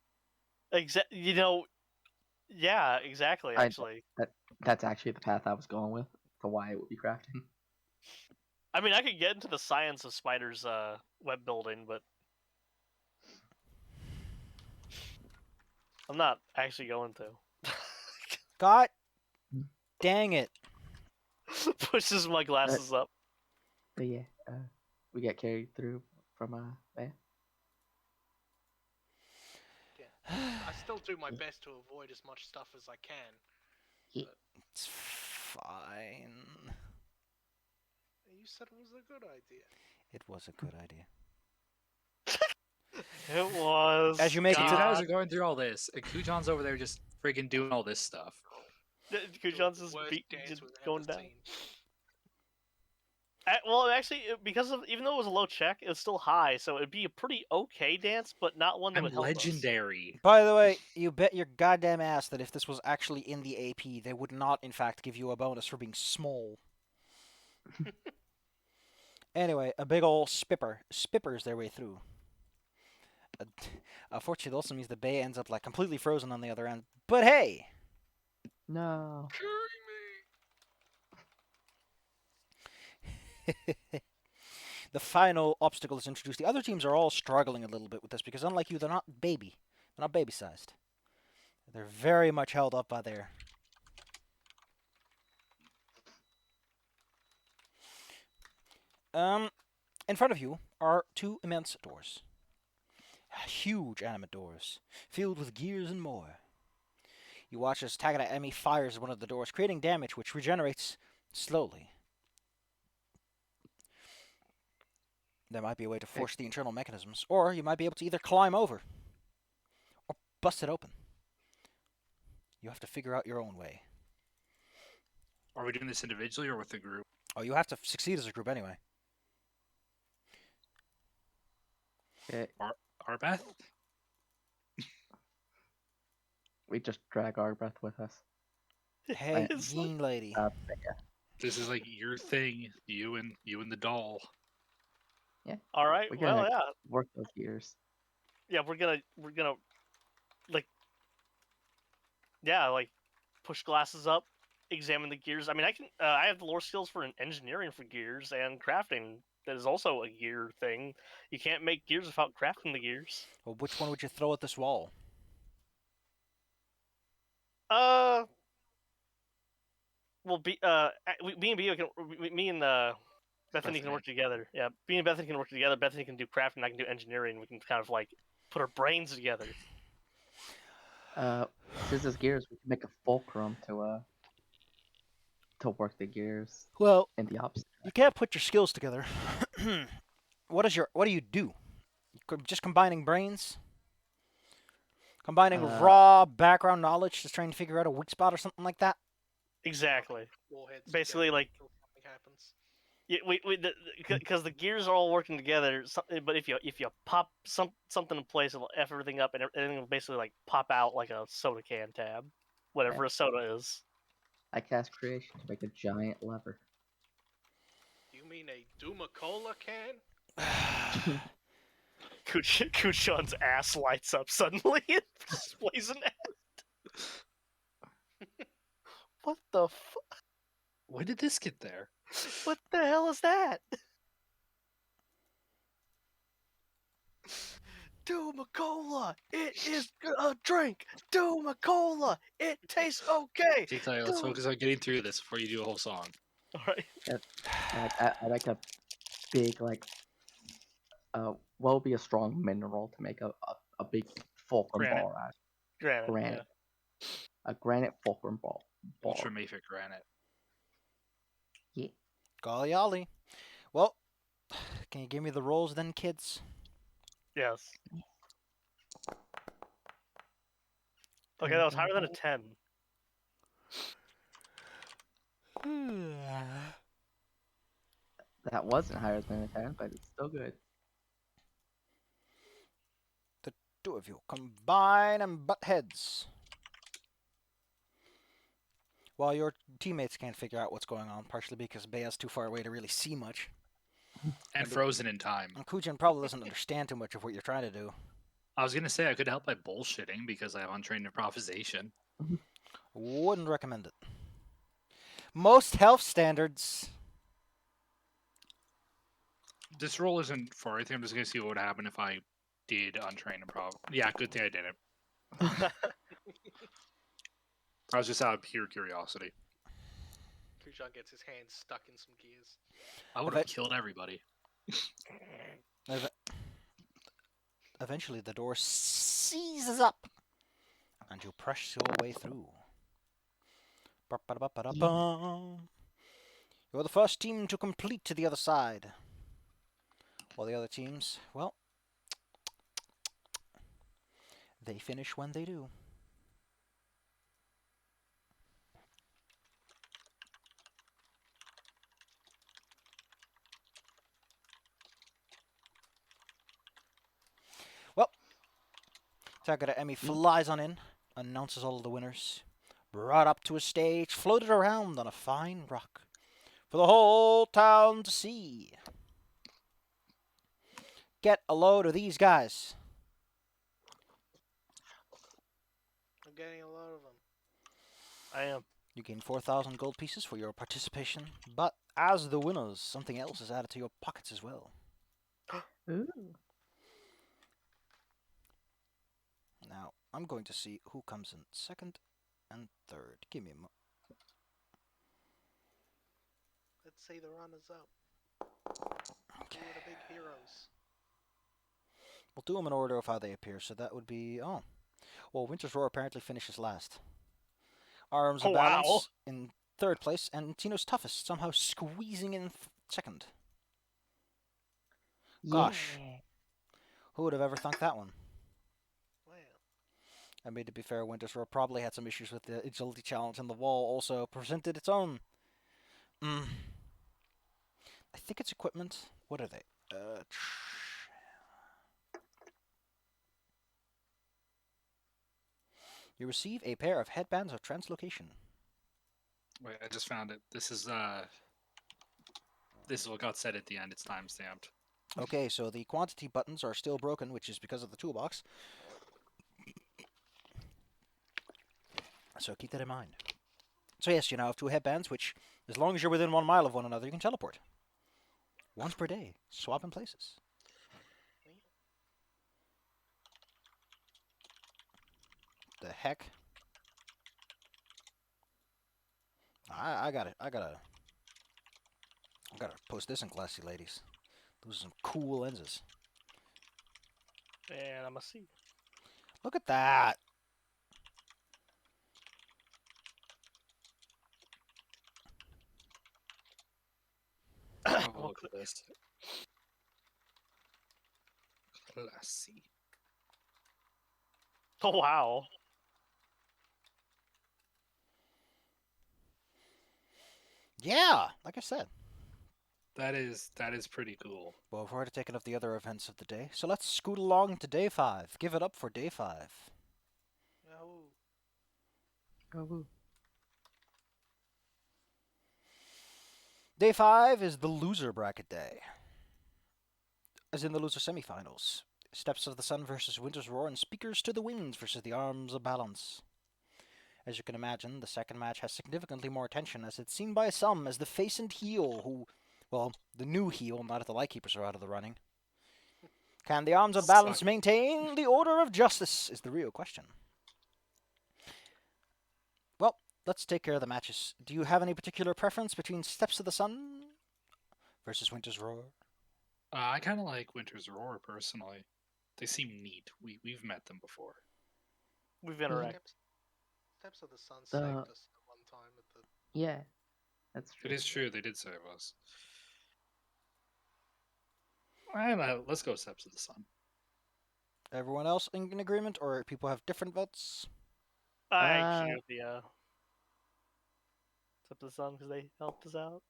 Yeah, exactly. I- Actually, That's actually the path I was going with for why it would be crafting. I mean, I could get into the science of spiders' web building, but I'm not actually going to. God dang it. Pushes my glasses up. But yeah, we get carried through from there. I still do my best to avoid as much stuff as I can. It's fine. You said it was a good idea. It was a good idea. It was. As you make it So to you the- guys are going through all this, and Kujan's over there just friggin' doing all this stuff. Kujan's The worst dance just we've going ever down. seen. Well, actually, because of even though it was a low check, it's still high, so it'd be a pretty okay dance, but not one that I'm would help us. legendary. By the way, you bet your goddamn ass that if this was actually in the AP, they would not, in fact, give you a bonus for being small. Anyway, a big ol' spippers their way through. Unfortunately, it also means the bay ends up like completely frozen on the other end. But hey, No. the final obstacle is introduced. The other teams are all struggling a little bit with this because, unlike you, they're not baby-sized. They're very much held up by their. In front of you are two immense doors. Huge animate doors, filled with gears and more. You watch as Tagada Emmy fires one of the doors, creating damage which regenerates slowly. There might be a way to force the internal mechanisms, or you might be able to either climb over or bust it open. You have to figure out your own way. Are we doing this individually or with the group? Oh, you have to succeed as a group anyway. Okay, Arbeth? we just drag our breath with us. Hey, It's Jean lady. This is like your thing. You and the doll. All right. We Well, gotta yeah, work those gears. yeah. We're gonna like, yeah, like push glasses up, examine the gears. I mean, I have the lore skills for engineering for gears and crafting. That is also a gear thing. You can't make gears without crafting the gears. Well, which one would you throw at this wall? Well, me and Bio me and Bethany can work together. Yeah, me and Bethany can work together. Bethany can do crafting. I can do engineering. We can kind of like put our brains together. Since it's gears, we can make a fulcrum to work the gears Well, in the opposite. you can't put your skills together. What do you do? Just combining brains? Combining raw background knowledge to try and figure out a weak spot or something like that? Exactly. Warheads Basically, together like- until something happens. Yeah, because the gears are all working together. But if you pop something in place, it'll F everything up, and everything will basically like pop out like a soda can tab, whatever a soda is. I cast creation to make a giant lever. You mean a Duma Cola can? Kuchan's ass lights up suddenly. It displays an ad. What the When did this get there? what the hell is that? Duma Cola, it is a drink. Duma Cola, it tastes okay. Okay, Claire, let's focus on getting through this before you do a whole song. All right. I like a big what would be a strong mineral to make a big fulcrum Granite. ball out of? Granite. Granite. A granite fulcrum ball. Ultra Mafic Granite. Golly ollie. Well, can you give me the rolls then, kids? Yes. Okay, that was higher than a 10. That wasn't higher than a 10, but it's still good. The two of you combine and butt heads. While your teammates can't figure out what's going on, partially because Bea's too far away to really see much. And frozen in time. And Kujin probably doesn't understand too much of what you're trying to do. I was gonna say I could help by bullshitting because I have untrained improvisation. Wouldn't recommend it. Most health standards. This roll isn't for anything. I'm just gonna see what would happen if I did untrained improv. Yeah, good thing I did it. I was just out of pure curiosity. Kujan gets his hands stuck in some gears. I would have killed everybody. Eventually, the door seizes up, and you press your way through. You're the first team to complete to the other side. While the other teams, well, they finish when they do. Well, Takara Emmy flies on in, announces all of the winners, brought up to a stage, floated around on a fine rock for the whole town to see. Get a load of these guys. I'm getting a lot of them. I am. You gain 4,000 gold pieces for your participation, but as the winners, something else is added to your pockets as well. Ooh. Now, I'm going to see who comes in second and third. Give me a moment. Let's see the runners up. Okay. Who are the big heroes? We'll do them in order of how they appear, so that would be... Oh. Well, Winter's Roar apparently finishes last. Arms of Balance wow. in third place, and Tino's Toughest somehow squeezing in second. Gosh. Yeah. Who would have ever thunk that one? Wow. I mean, to be fair, Winter's Roar probably had some issues with the agility challenge, and the wall also presented its own. I think it's equipment. What are they? You receive a pair of headbands of translocation. Wait, I just found it. This is what got said at the end. It's time stamped. Okay, so the quantity buttons are still broken, which is because of the toolbox. So keep that in mind. So yes, you now have two headbands, which, as long as you're within 1 mile of one another, you can teleport. Once per day, swapping places. The heck? I gotta post this in Classy Ladies. Those are some cool lenses. And I'm a C. Look at that. Have a look at this. Classy. Oh, wow. Yeah, like I said. That is pretty cool. Well, we've already taken up the other events of the day, so let's scoot along to day 5. Give it up for day 5. Oh. Oh, woo. Day 5 is the loser bracket day. As in the loser semifinals. Steps of the Sun versus Winter's Roar and Speakers to the Winds versus the Arms of Balance. As you can imagine, the second match has significantly more attention, as it's seen by some as the face and heel who, well, the new heel, now that the Lightkeepers are out of the running. Can the Arms of Balance maintain the order of justice, is the real question. Well, let's take care of the matches. Do you have any particular preference between Steps of the Sun versus Winter's Roar? I kind of like Winter's Roar personally. They seem neat. We've met them before. We've interacted. Steps of the Sun The- saved us at one time at the Yeah. That's true. It is true. They did save us. Let's go Steps of the Sun. Everyone else in agreement, or people have different votes? I actually with the Tip of the Sun because they helped us out.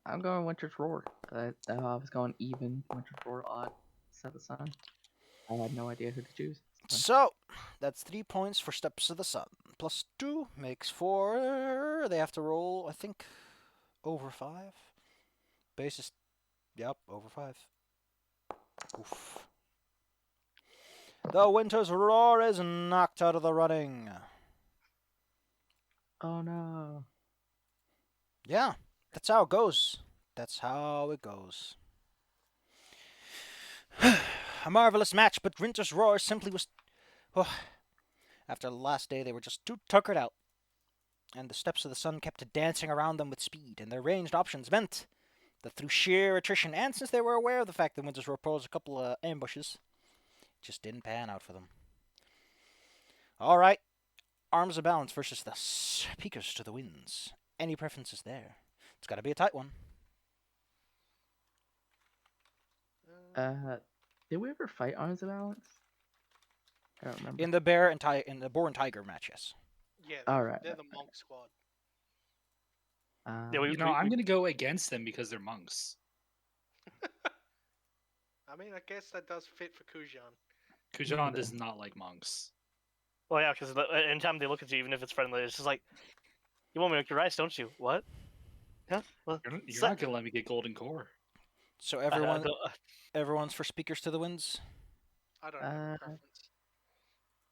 I'm going Winter's Roar. I was going even, Winter's Roar, odd, Set of the Sun. I had no idea who to choose. So, that's 3 points for Steps of the Sun. Plus 2 makes 4. They have to roll, I think, over 5. Basis, yep, over 5. Oof. The Winter's Roar is knocked out of the running. Oh no. Yeah, that's how it goes. That's how it goes. A marvelous match, but Winter's Roar simply was... Oh, after the last day, they were just too tuckered out. And the Steps of the Sun kept dancing around them with speed, and their ranged options meant that through sheer attrition, and since they were aware of the fact that Winter's Roar posed a couple of ambushes, it just didn't pan out for them. Alright, Arms of Balance versus the Speakers to the Winds. Any preferences there? It's gotta be a tight one. Did we ever fight Arms of Balance? I don't remember. In the Boar and Tiger match, yes. Yeah, Alright. they're the monk squad. Yeah, I'm going to go against them because they're monks. I mean, I guess that does fit for Kujan. Kujan does not like monks. Well, yeah, because anytime they look at you, even if it's friendly, it's just like, you want me to make your rice, don't you? What? Yeah. Well, You're not going to let me get golden core. So I everyone's for Speakers to the Winds? I don't have a preference.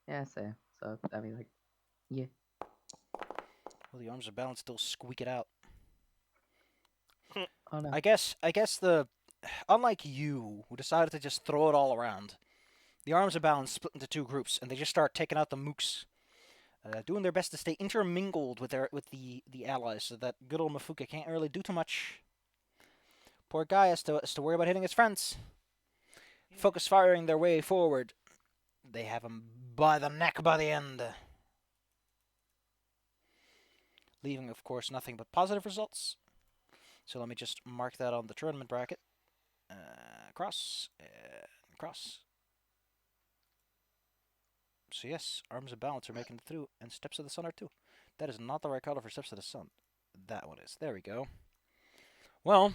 Yeah, same. So, I mean, like, yeah. Well, the Arms of Balance still squeak it out. Oh no. I guess unlike you, who decided to just throw it all around, the Arms of Balance split into 2 groups, and they just start taking out the mooks, doing their best to stay intermingled with the allies, so that good old Mafuka can't really do too much. Poor guy has to worry about hitting his friends. Focus firing their way forward. They have him by the neck by the end. Leaving, of course, nothing but positive results. So let me just mark that on the tournament bracket. Cross. Cross. So yes, Arms of Balance are making it through, and Steps of the Sun are too. That is not the right color for Steps of the Sun. That one is. There we go. Well,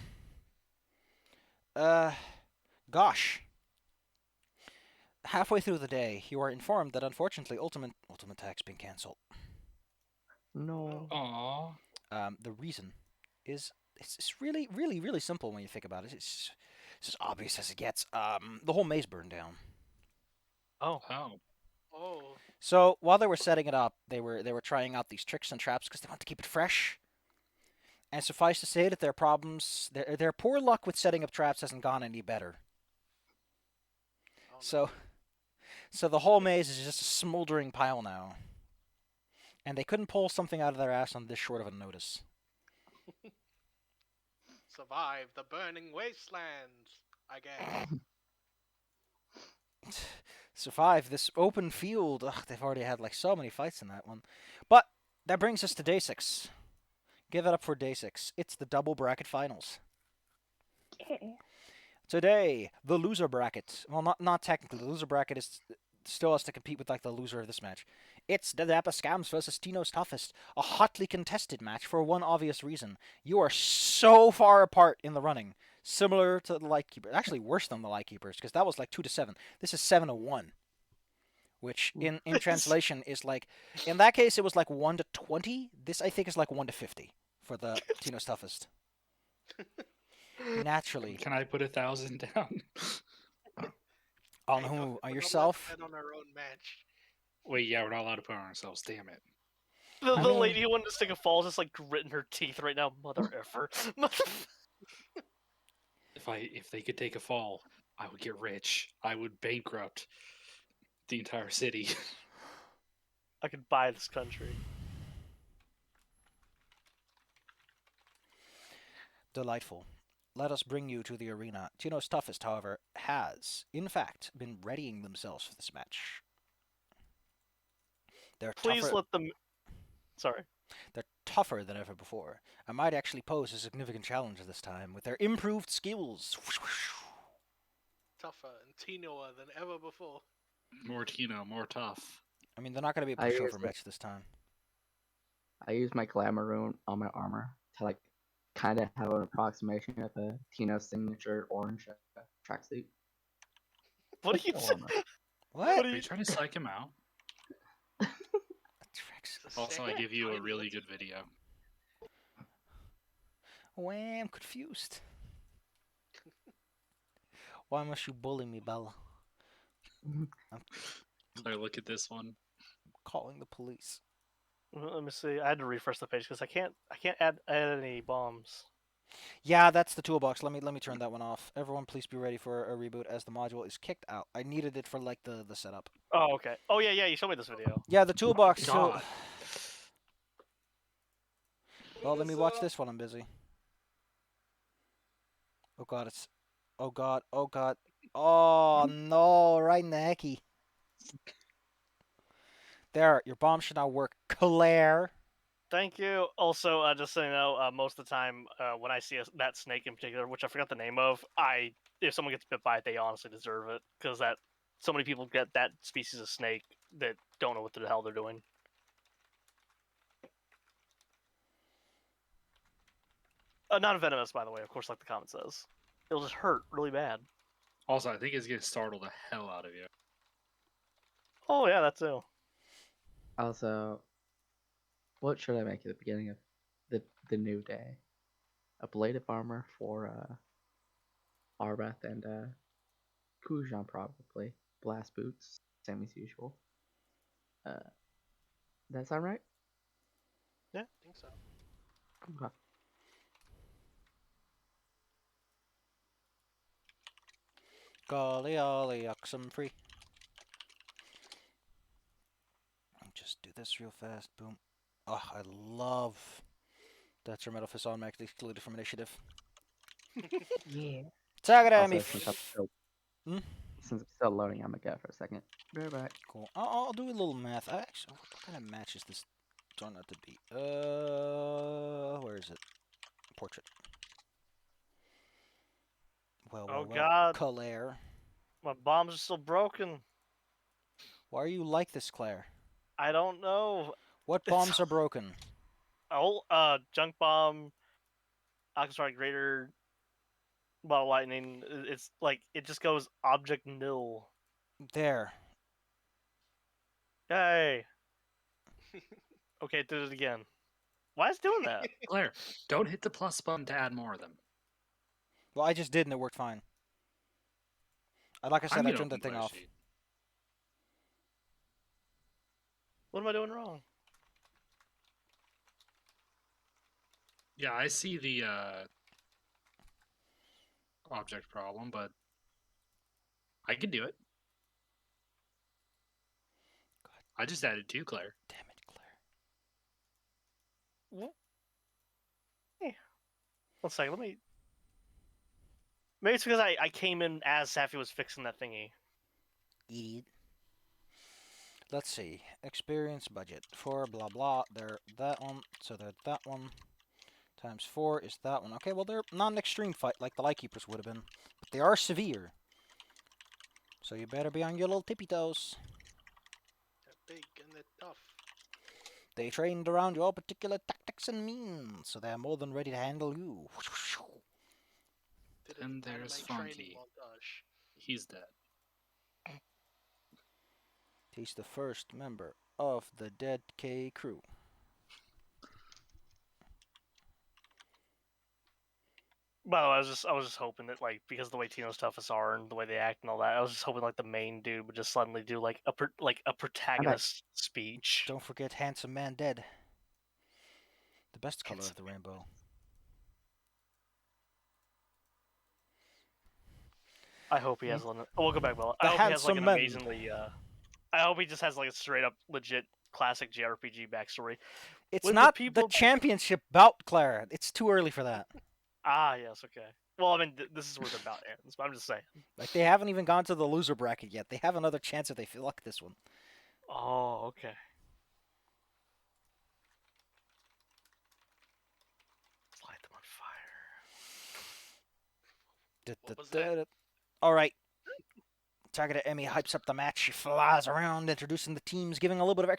gosh. Halfway through the day, you are informed that unfortunately Ultimate Attack's been cancelled. No. Aww. The reason is it's really, really, really simple when you think about it. It's as obvious as it gets. The whole maze burned down. Oh. Oh, So while they were setting it up, they were trying out these tricks and traps because they want to keep it fresh. And suffice to say that their poor luck with setting up traps hasn't gone any better. no. So the whole maze is just a smoldering pile now. And they couldn't pull something out of their ass on this short of a notice. Survive the burning wastelands, I guess. Survive this open field. Ugh, they've already had like so many fights in that one. But that brings us to day 6. Give it up for day 6. It's the double bracket finals. Yeah. Today, the loser bracket. Well, not technically. The loser bracket still has to compete with like the loser of this match. It's the Dappa Scams versus Tino's Toughest, a hotly contested match for one obvious reason. You are so far apart in the running, similar to the Lightkeepers. Actually, worse than the Lightkeepers, because that was like 2-7. This is 7-1, which in translation is like, in that case it was like 1-20. This I think is like 1-50 for the Tino's Toughest. Naturally. Can I put 1,000 down? On Hey, who? we're On not allowed to yourself? bet on our own match. Wait, yeah, we're not allowed to put on ourselves. Damn it. The I mean- lady who wanted to stick a fall is just like gritting her teeth right now, mother effer. If they could take a fall, I would get rich. I would bankrupt the entire city. I could buy this country. Delightful. Let us bring you to the arena. Tino's Toughest, however, has, in fact, been readying themselves for this match. They're Please tougher, let them. Sorry. they're tougher than ever before, and might actually pose a significant challenge this time with their improved skills. Tougher and teenoer than ever before. More Tino, more tough. I mean, they're not going to be a I pushover used it. match this time. I use my glamour rune on my armor to like kind of have an approximation of a Tino signature orange tracksuit. What are you Full saying? armor. What? Are you trying to psych him out? Tracksuit. Also, I give you a really good video. Why, I'm confused. Why must you bully me, Bella? Claire, look at this one. I'm calling the police. Let me see. I had to refresh the page because I can't add any bombs. Yeah, that's the toolbox. Let me turn that one off. Everyone, please be ready for a reboot as the module is kicked out. I needed it for like the setup. Oh, okay. Oh yeah, you showed me this video. Yeah, the toolbox. So, God. well, let me watch this while I'm busy. Oh god, it's. Oh god. Oh god. Oh no! Right in the hecky. There, your bomb should now work. Claire. Thank you. Also, just so you know, most of the time when I see that snake in particular, which I forgot the name of, if someone gets bit by it, they honestly deserve it because that so many people get that species of snake that don't know what the hell they're doing. Not venomous, by the way. Of course, like the comment says, it'll just hurt really bad. Also, I think it's gonna startle the hell out of you. Oh yeah, that too. Also, what should I make at the beginning of the new day? A blade of armor for Arbeth and Kujan probably. Blast boots, same as usual. That sound right? I think so. Okay. Golly, ollie, oxen free. Just do this real fast. Boom. Oh, I love that your metal fist automatically excluded from initiative. Yeah. Tag it at Also, me. since I'm still loading, I'm gonna go for a second. Be right back. Cool. I'll do a little math. Actually, what kind of match is this turn out to be? Where is it? Portrait. Well, Oh, well, God. Claire. My bombs are still broken. Why are you like this, Claire? I don't know. What bombs are broken? Oh, junk bomb, Oxford Greater, bottle lightning. It's like it just goes object nil. There. Yay. Okay, did it again. Why is it doing that? Claire, don't hit the plus button to add more of them. Well, I just did and it worked fine. Like I said, I turned the thing off. What am I doing wrong? Yeah, I see the object problem, but I can do it. God. I just added 2, Claire. Damn it, Claire. Hey. 1 second, let me... Maybe it's because I came in as Safi was fixing that thingy. Idiot. Let's see. Experience budget. 4 blah blah. They're that one. So they're that one. Times 4 is that one. Okay, well they're not an extreme fight like the Lightkeepers would have been. But they are severe. So you better be on your little tippy toes. They're big and they're tough. They trained around your particular tactics and means, so they're more than ready to handle you. Did And an there's anime training Funky. montage. He's dead. He's the first member of the Dead K crew. By the way, I was just hoping that like because of the way Tino's toughest are and the way they act and all that, I was just hoping like the main dude would just suddenly do like a protagonist speech. Don't forget Handsome Man Dead. The best color of the rainbow. I hope he has one. Oh, we'll go back, Bella. The I hope he has like an handsome man. amazingly. I hope he just has like a straight up legit classic JRPG backstory. It's With not the people... the championship bout, Clara. It's too early for that. Ah, yes, okay. Well, I mean, this is where the bout ends, but I'm just saying. Like, they haven't even gone to the loser bracket yet. They have another chance if they feel like this one. Oh, okay. What was that? All right. Targeted Emmy hypes up the match. She flies around, introducing the teams, giving a little bit of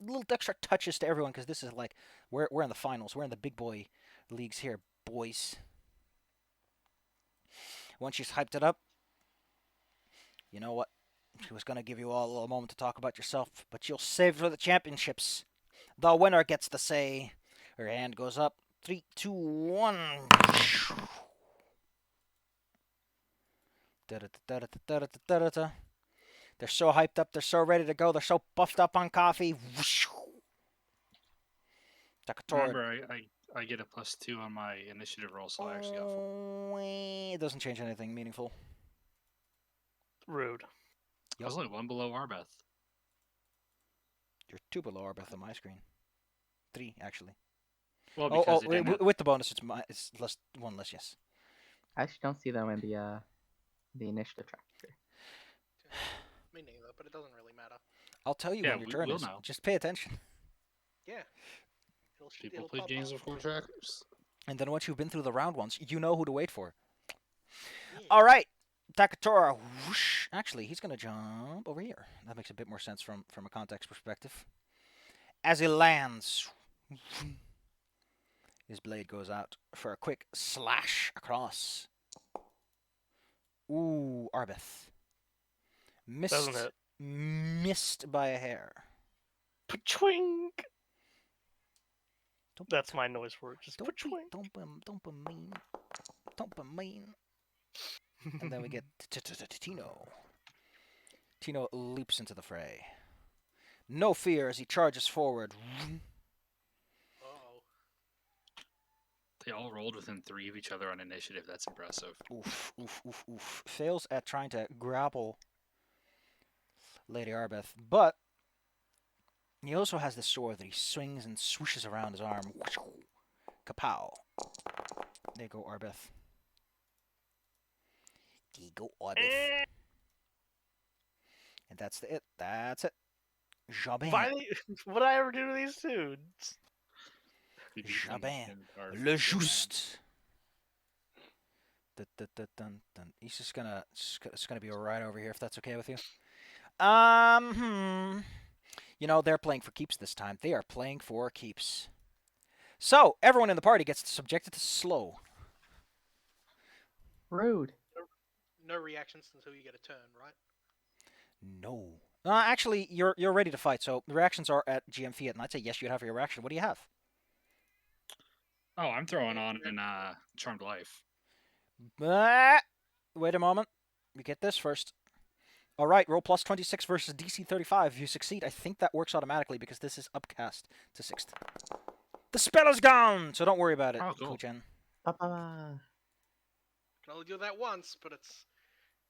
little extra touches to everyone because this is like we're in the finals. We're in the big boy leagues here, boys. Once she's hyped it up, you know what? She was gonna give you all a little moment to talk about yourself, but you'll save for the championships. The winner gets to say. Her hand goes up. 3, 2, 1. They're so hyped up. They're so ready to go. They're so buffed up on coffee. Takatora. Remember, I get a +2 on my initiative roll, so I actually got 4. It doesn't change anything meaningful. Rude. I was only 1 below Arbeth. You're 2 below Arbeth on my screen. 3, actually. Well, because it didn't have- with the bonus, it's less 1 less. Yes. I actually don't see them in the initiative tracker. Me neither, but it doesn't really matter. I'll tell you Yeah, when your turn we'll is. know. Just pay attention. Yeah. People It'll play pop games up. with 4 trackers. And then once you've been through the round once, you know who to wait for. Yeah. All right. Takatora. Whoosh. Actually, he's going to jump over here. That makes a bit more sense from a context perspective. As he lands, his blade goes out for a quick slash across. Ooh, Arbeth. Missed. Doesn't it? Missed by a hair. Pachwink. Don't, That's my noise for it. Just don't be, pachwink. don't be mean. Don't be mean. And then we get Tino. Tino leaps into the fray. No fear as he charges forward. Uh-oh. They all rolled within 3 of each other on initiative. That's impressive. Oof, oof, oof, oof. Fails at trying to grapple Lady Arbeth, but he also has this sword that he swings and swooshes around his arm. Kapow. There you go, Arbeth. There you go, Arbeth. And that's it. That's it. Jabin. Finally, what did I ever do to these dudes? You beat them Jabin. in our Le game. Juste. Dun, dun, dun, dun, dun. He's just gonna, it's gonna be right over here if that's okay with you. You know, they're playing for keeps this time. They are playing for keeps. So, everyone in the party gets subjected to slow. Rude. No reactions until you get a turn, right? No. Actually, you're ready to fight, so the reactions are at GM Fiat, and I'd say yes, you have your reaction. What do you have? Oh, I'm throwing on in Charmed Life. Wait a moment. We get this first. All right, roll plus 26 versus DC 35. If you succeed, I think that works automatically because this is upcast to 6th. The spell is gone, so don't worry about it, Oh, cool. Kuchen. Ba-ba-ba. Can only do that once, but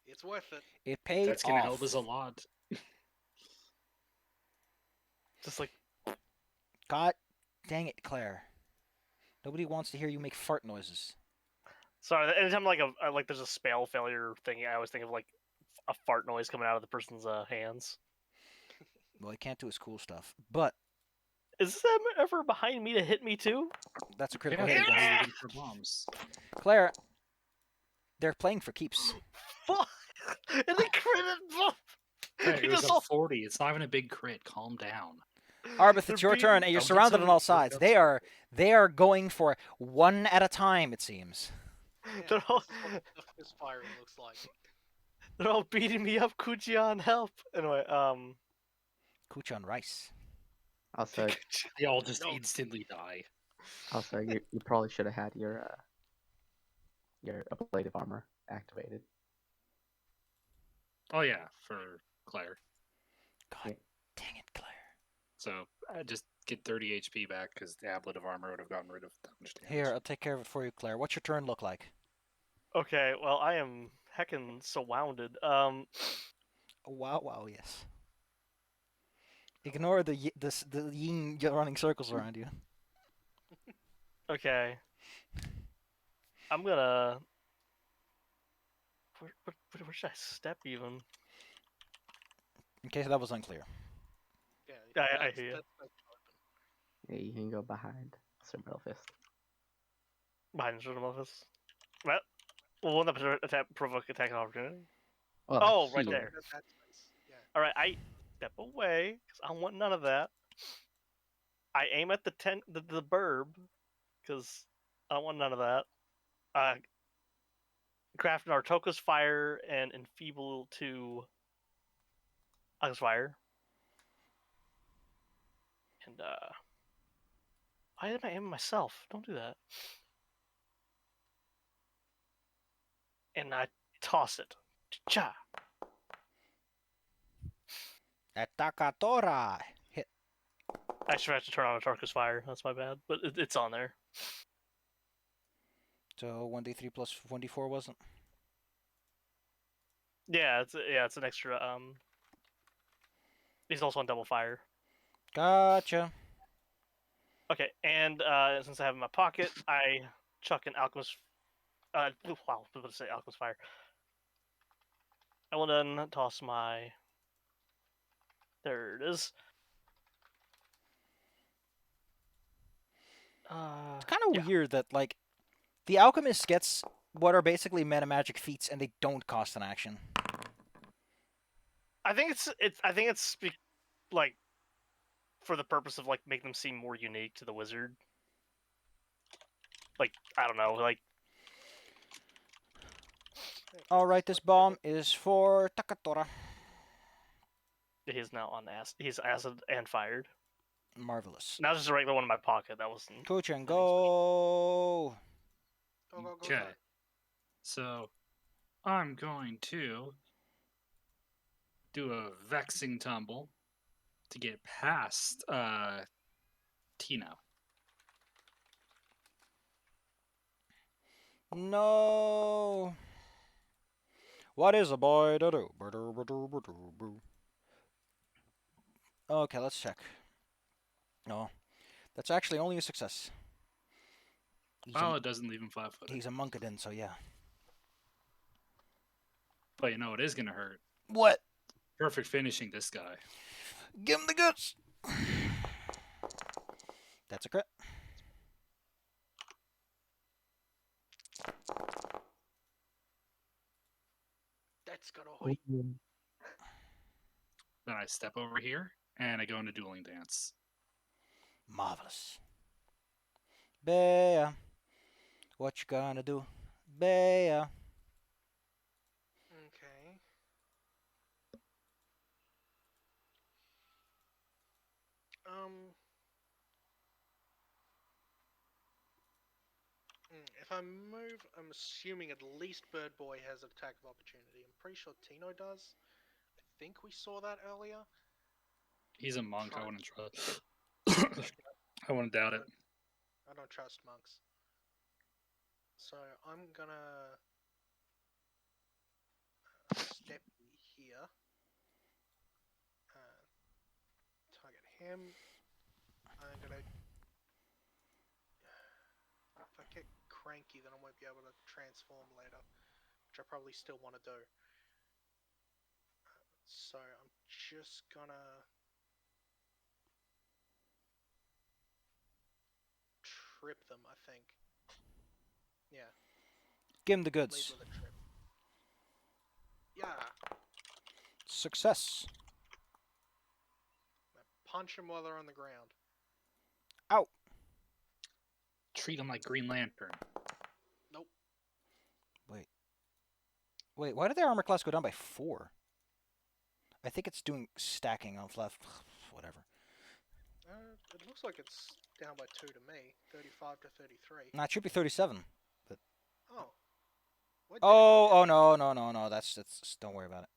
it's worth it. It paid That's gonna off. help us a lot. Just like God dang it, Claire. Nobody wants to hear you make fart noises. sorry. Anytime like there's a spell failure thing, I always think of like a fart noise coming out of the person's hands. Well, he can't do his cool stuff, but Is them ever behind me to hit me too? that's a Yeah, critical they're hit. going even for bombs. Claire, they're playing for keeps. Fuck! And they critted. Hey, He it was just a all- 40. It's not even a big crit. Calm down. Arbeth, They're it's your beating- turn, and you're Don't get surrounded so on all worked sides. up, They are going for one at a time, it seems. Yeah, They're all- this is what stuff misfiring looks like. They're all beating me up, Kujian, help! Anyway, Kuchan Rice. Also, They all just No. instantly die. you probably should have had your ablative armor activated. Oh yeah, for Claire. God Yeah. dang it, Claire. So just get 30 HP back because the ablative armor would have gotten rid of that much damage. Here, I'll take care of it for you, Claire. What's your turn look like? okay, well, I am heckin' surrounded. Wow, wow, yes. Ignore the yin running circles around you. Okay. I'm gonna. Where should I step even? In case that was unclear. Yeah, I hear you. that's open. Yeah, you can go behind Sir Middle Fist. Behind the Shooter Office. Well, Well, won't that provoke attack of opportunity? Well, Oh, right here. there. That's nice. Yeah. All right, I step away because I want none of that. I aim at the burb because I don't want none of that. Craft an Artoka's Fire and enfeeble to Aga's Fire. And why am I aiming myself? Don't do that. And I toss it. Cha. Atakatora. Hit. I should have to turn on Artoka's Fire. That's my bad, but it's on there. So 1d3 plus 1d4 wasn't? Yeah, it's an extra. He's also on double fire. Gotcha. Okay, and since I have it in my pocket, I chuck an alchemist. Wow, I was about to say alchemist fire. I will then toss my. There it is. It's kind of weird that like the alchemist gets what are basically meta magic feats and they don't cost an action. I think it's like for the purpose of like making them seem more unique to the wizard. Like I don't know, like All right, this bomb is for Takatora. he's now on acid. He's acid and fired. Marvelous. Now just a regular one in my pocket. That wasn't. Kuchen, go. Go, go, go, Okay. go. So I'm going to do a vexing tumble to get past Tino. No. What is a boy to do? Okay, let's check. No, that's actually only a success. Well, it doesn't leave him flat-footed. He's a Monkadin, so yeah. But you know it is gonna hurt. What? Perfect finishing this guy. Give him the goods. That's a crit. That's got a hoit. Then I step over here and I go into dueling dance. Marvelous. Bea, what you gonna do? Bea. Okay. If I move, I'm assuming at least Bird Boy has an attack of opportunity. I'm pretty sure Tino does. I think we saw that earlier. He's a monk. I Try. wouldn't try. I wouldn't doubt it. I don't trust monks. So I'm gonna step here. Target him. I'm gonna. If I get cranky, then I won't be able to transform later, which I probably still want to do. So I'm just gonna trip them, I think. Yeah, Give him the lead goods. with a trip. Yeah, Success. punch them while they're on the ground. Ow. Treat him like Green Lantern. Nope. Wait, why did their armor class go down by 4? I think it's doing stacking on flat. Whatever. It looks like it's down by 2 to me. 35 to 33. Nah, it should be 37. Oh. What did it go Oh, down? no. That's don't worry about it.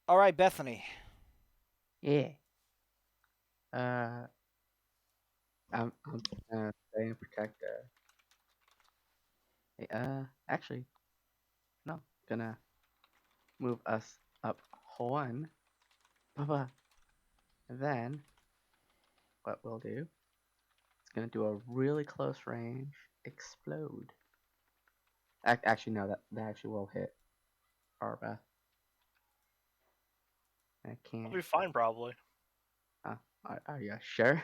All right, Bethany. Yeah. I'm gonna stay and protect. Actually, no. Gonna move us up 1. And then, what we'll do, it's gonna do a really close range explode. Actually, no, that actually will hit Arba. I I'll can't. be fine probably. Are you sure?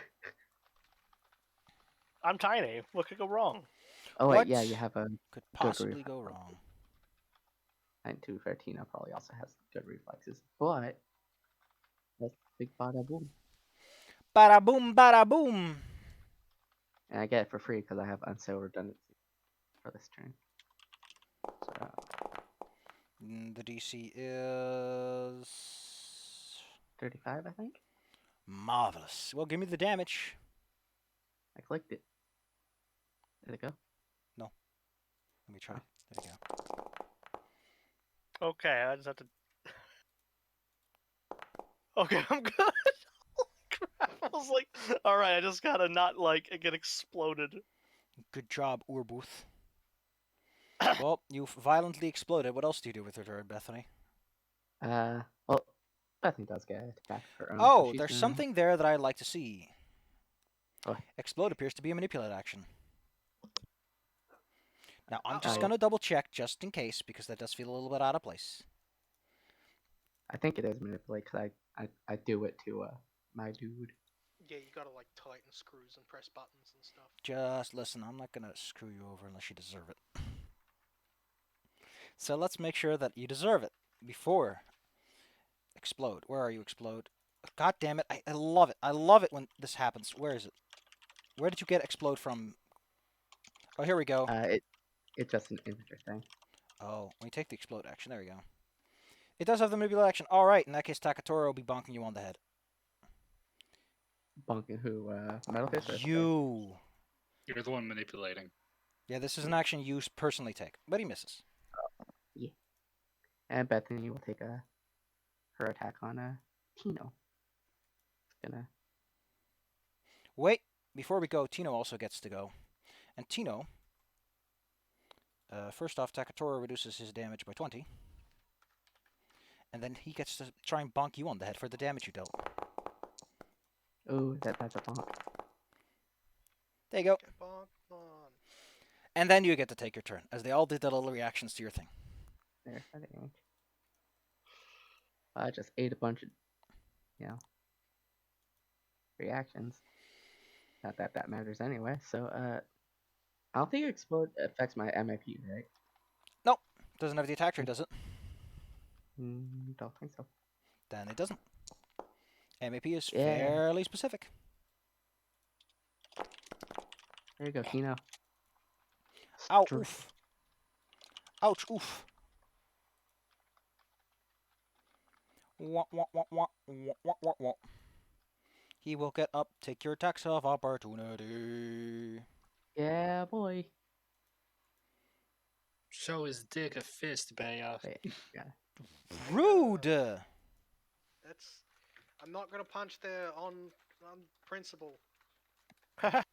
I'm tiny. What could go wrong? Oh wait, yeah, What you have a could good possibly reflex. go wrong? And to fair, Tina probably also has good reflexes, but that's big bada boom, Bada boom, bada boom. and I get it for free because I have unsail redundancy for this turn. So The DC is 35, I think. marvelous. Well, give me the damage. I clicked it. Did it go? Let me try. Oh. There you go. Okay, I just have to. Okay, I'm good. Holy crap! I was like, all right, I just gotta not like get exploded. Good job, Urbuth. Well, you've violently exploded. What else do you do with your turn, Bethany? Well, Bethany does get an attack of her own. so Oh, she's there's gonna- something there that I'd like to see. What? Explode appears to be a manipulate action. Now, I'm just Uh-oh. going to double check just in case, because that does feel a little bit out of place. I think it is manipulate because I do it to my dude. Yeah, you gotta like tighten screws and press buttons and stuff. Just listen, I'm not going to screw you over unless you deserve it. So let's make sure that you deserve it before explode. Where are you, explode? God damn it, I love it. I love it when this happens. Where is it? Where did you get explode from? Oh, here we go. It's just an integer thing. Oh, when you take the explode action, there we go. It does have the manipulate action. Alright, in that case, Takatoro will be bonking you on the head. Bunking who? Metal Fist? Or You. You're the one manipulating. Yeah, this is an action you personally take, but he misses. And Bethany will take her attack on Tino. It's gonna. Wait, before we go, Tino also gets to go. And Tino, first off, Takatoro reduces his damage by 20. And then he gets to try and bonk you on the head for the damage you dealt. Oh, that's a bonk. There you go. Get bonk on. And then you get to take your turn, as they all did the little reactions to your thing. There, I think. I just ate a bunch of, reactions. Not that that matters anyway. So, I don't think explode affects my MIP, right? Nope, doesn't have the attack tree, does it? Don't think so. Then it doesn't. MAP is Yeah. fairly specific. There you go, Tino. Ow, Stri- oof. Ouch, oof. Wah, wah, wah, wah, wah, wah, wah, wah. He will get up, take your attacks of opportunity. Yeah, boy. Show his dick a fist, Baya. Wait, yeah. Rude! That's. I'm not gonna punch there on principle. But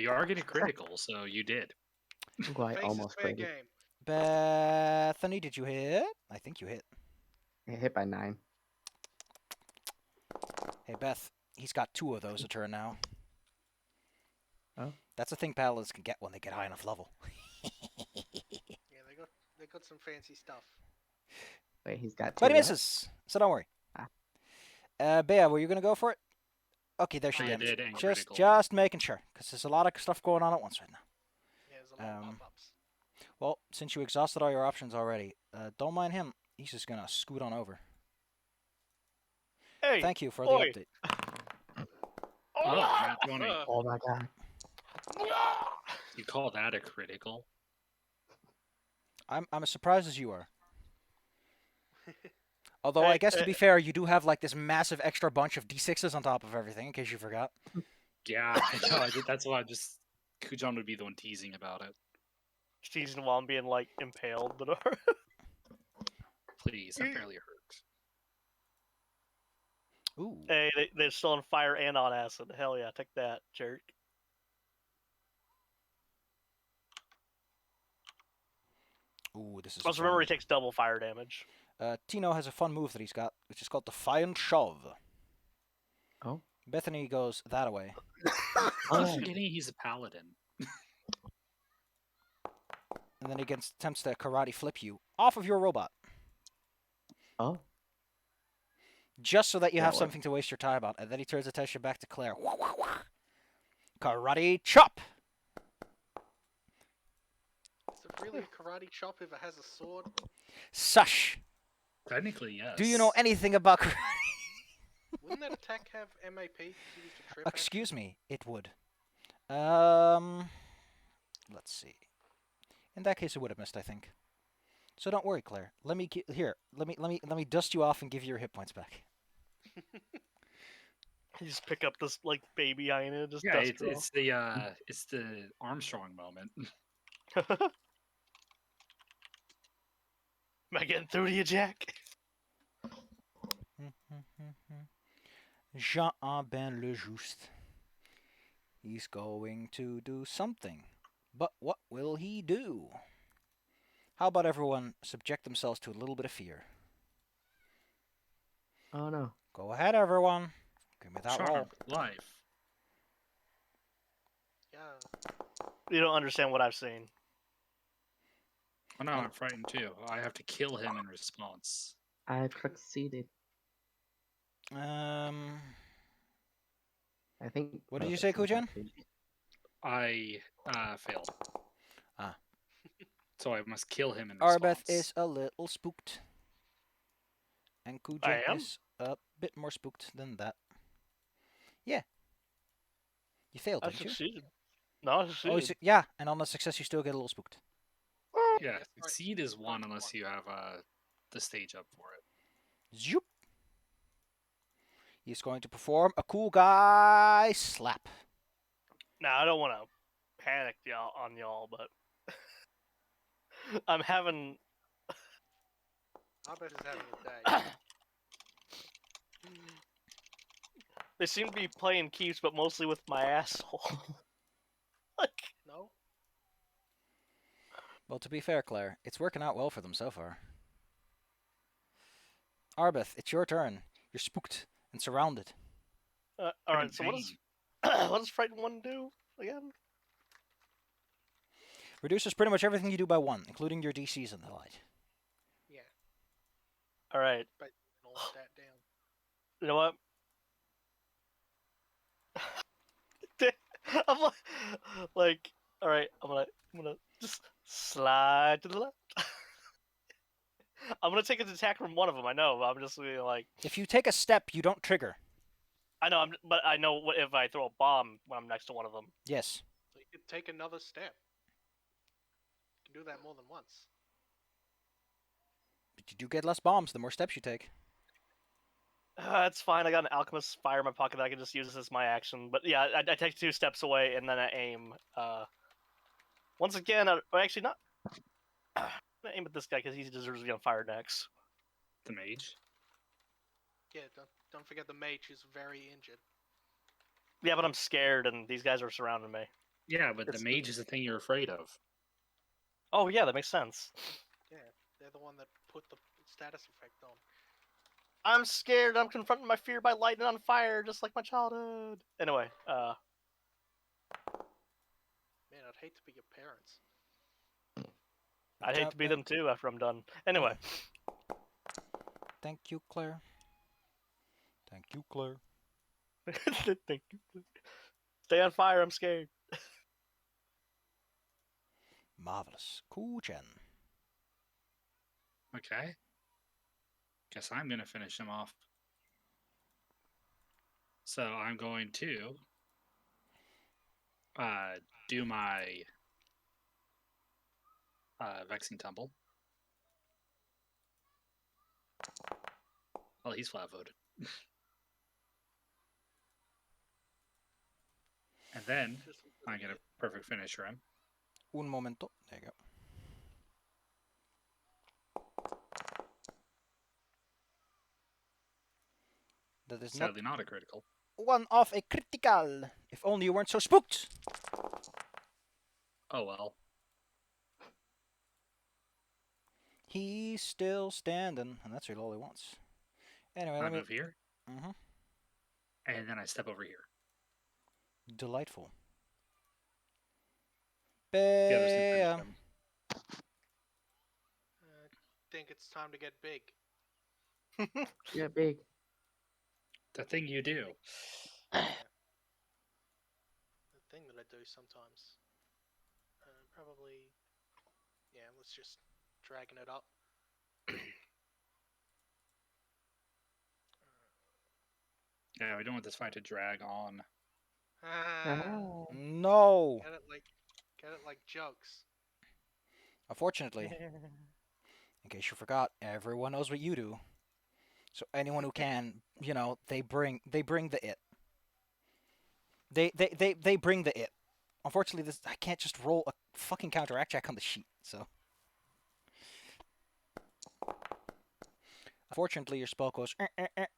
you are getting critical, so you did. Well, I Face almost is fair played it. game. Bethany, did you hit? I think you hit. It hit by 9. Hey, Beth, he's got 2 of those a turn now. Oh. That's a thing paladins can get when they get high enough level. Yeah, they got some fancy stuff. Wait, he's got 2 But he left? misses, so don't worry. Ah. Bea, were you going to go for it? Okay, there's your I damage. did, and Just, critical. just making sure, because there's a lot of stuff going on at once right now. Yeah, there's a lot of Um, pop-ups. Well, since you exhausted all your options already, don't mind him. He's just going to scoot on over. Hey, Thank you for oi. the update. Oh, nat 20. Oh my god. You call that a critical? I'm as surprised as you are. Although, I Hey, guess to be fair, you do have like this massive extra bunch of d6s on top of everything, in case you forgot. Yeah, I know. That's why Kujan would be the one teasing about it. Teasing while I'm being like impaled. Please, that barely hurt. Ooh. Hey, they're still on fire and on acid. Hell yeah, take that, jerk. Ooh, this is. Must remember he takes double fire damage. Tino has a fun move that he's got, which is called Defiant Shove. Oh. Bethany goes that away. I'm forgetting he's a paladin. And then he attempts to karate flip you off of your robot. Oh. Just so that you That have works. something to waste your time on. And then he turns attention back to Claire. Karate chop! Is it really a karate chop if it has a sword? Sush! Technically, yes. Do you know anything about karate? Wouldn't that attack have MAP if you used a trip Excuse action? me, it would. Let's see. In that case, it would have missed, I think. So don't worry, Claire. Let me here. Let me dust you off and give you your hit points back. You just pick up this like baby hyena, just Yeah, dust it's the Armstrong moment. Am I getting through to you, Jack? Jean Ben le Juste. He's going to do something. But what will he do? How about everyone subject themselves to a little bit of fear? Oh no. Go ahead, everyone. Give me that roll. Charm, life. Yeah. You don't understand what I've seen. Oh no, I'm frightened too. I have to kill him in response. I succeeded. Um, I think. What did both you of say, us have Kujan? to. I failed. Ah. So I must kill him in Arbeth response. is a little spooked. And I Kujan am? is a bit more spooked than that. Yeah. You failed, I didn't you? succeeded. No, I Oh, succeeded. yeah, and on the success you still get a little spooked. Yeah, succeed is one unless you have the stage up for it. Zoop. He's going to perform a cool guy slap. Now I don't want to panic y'all on y'all, but I'm having. I bet he's having a day. They seem to be playing keeps, but mostly with my asshole. Like, No? Well, to be fair, Claire, it's working out well for them so far. Arbeth, it's your turn. You're spooked and surrounded. all I'm right. in So what does pain. what does Frighten One do again? Reduces pretty much everything you do by 1, including your DCs and the like. Yeah. All right. But all of that down. You know what? I'm like, all right. I'm gonna just slide to the left. I'm gonna take an attack from one of them. I know. But I'm just gonna like. If you take a step, you don't trigger. I know. But I know what if I throw a bomb when I'm next to one of them. Yes. So you could take another step. You can do that more than once. But you do get less bombs the more steps you take. It's fine. I got an alchemist fire in my pocket that I can just use as my action. But yeah, I take 2 steps away and then I aim. Once again, actually not. I'm gonna aim at this guy because he deserves to be on fire next. The mage. Yeah, don't forget the mage is very injured. Yeah, but I'm scared and these guys are surrounding me. Yeah, but It's the mage is the thing you're afraid of. Oh yeah, that makes sense. Yeah, they're the one that put the status effect on. I'm scared. I'm confronting my fear by lighting on fire, just like my childhood. Anyway, Man, I'd hate to be your parents. I'd hate to be them too after I'm done. Anyway, Thank you, Claire. Thank you, Claire. thank you. Stay on fire. I'm scared. Marvelous. Kujan. Okay. Guess I'm gonna finish him off. So I'm going to do my vexing tumble. Well, he's flat-footed. And then I get a perfect finisher him. Un momento. There you go. That is Sadly not a critical. one of a critical. If only you weren't so spooked. Oh well. He's still standing, and that's really all he wants. Anyway, I let me. move here, and then I step over here. Delightful. The others can finish Bam. him. I think it's time to get big. Yeah, big. The thing you do. The thing that I do sometimes. Probably was just dragging it up. Yeah, we don't want this fight to drag on. Ah, No. get it like jokes. Unfortunately, in case you forgot, everyone knows what you do. So anyone who can, they bring the it. They bring the it. Unfortunately, I can't just roll a fucking counteract check on the sheet. So, unfortunately, your spell goes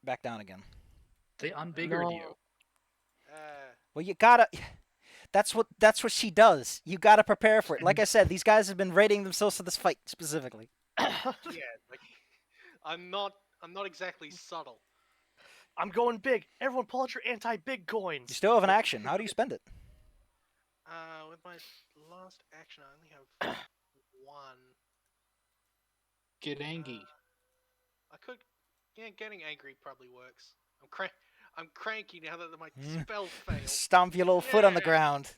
back down again. They unbiggered No. you. Well, you gotta. That's what she does. You gotta prepare for it. Like I said, these guys have been rating themselves for this fight specifically. Yeah, like I'm not exactly subtle. I'm going big. Everyone pull out your anti-big You coins. still have an action. How do you spend it? With my last action, I only have one. Get angry. I could, yeah, getting angry probably works. I'm cranky now that my spell failed. Stomp your little foot on the Yeah. ground.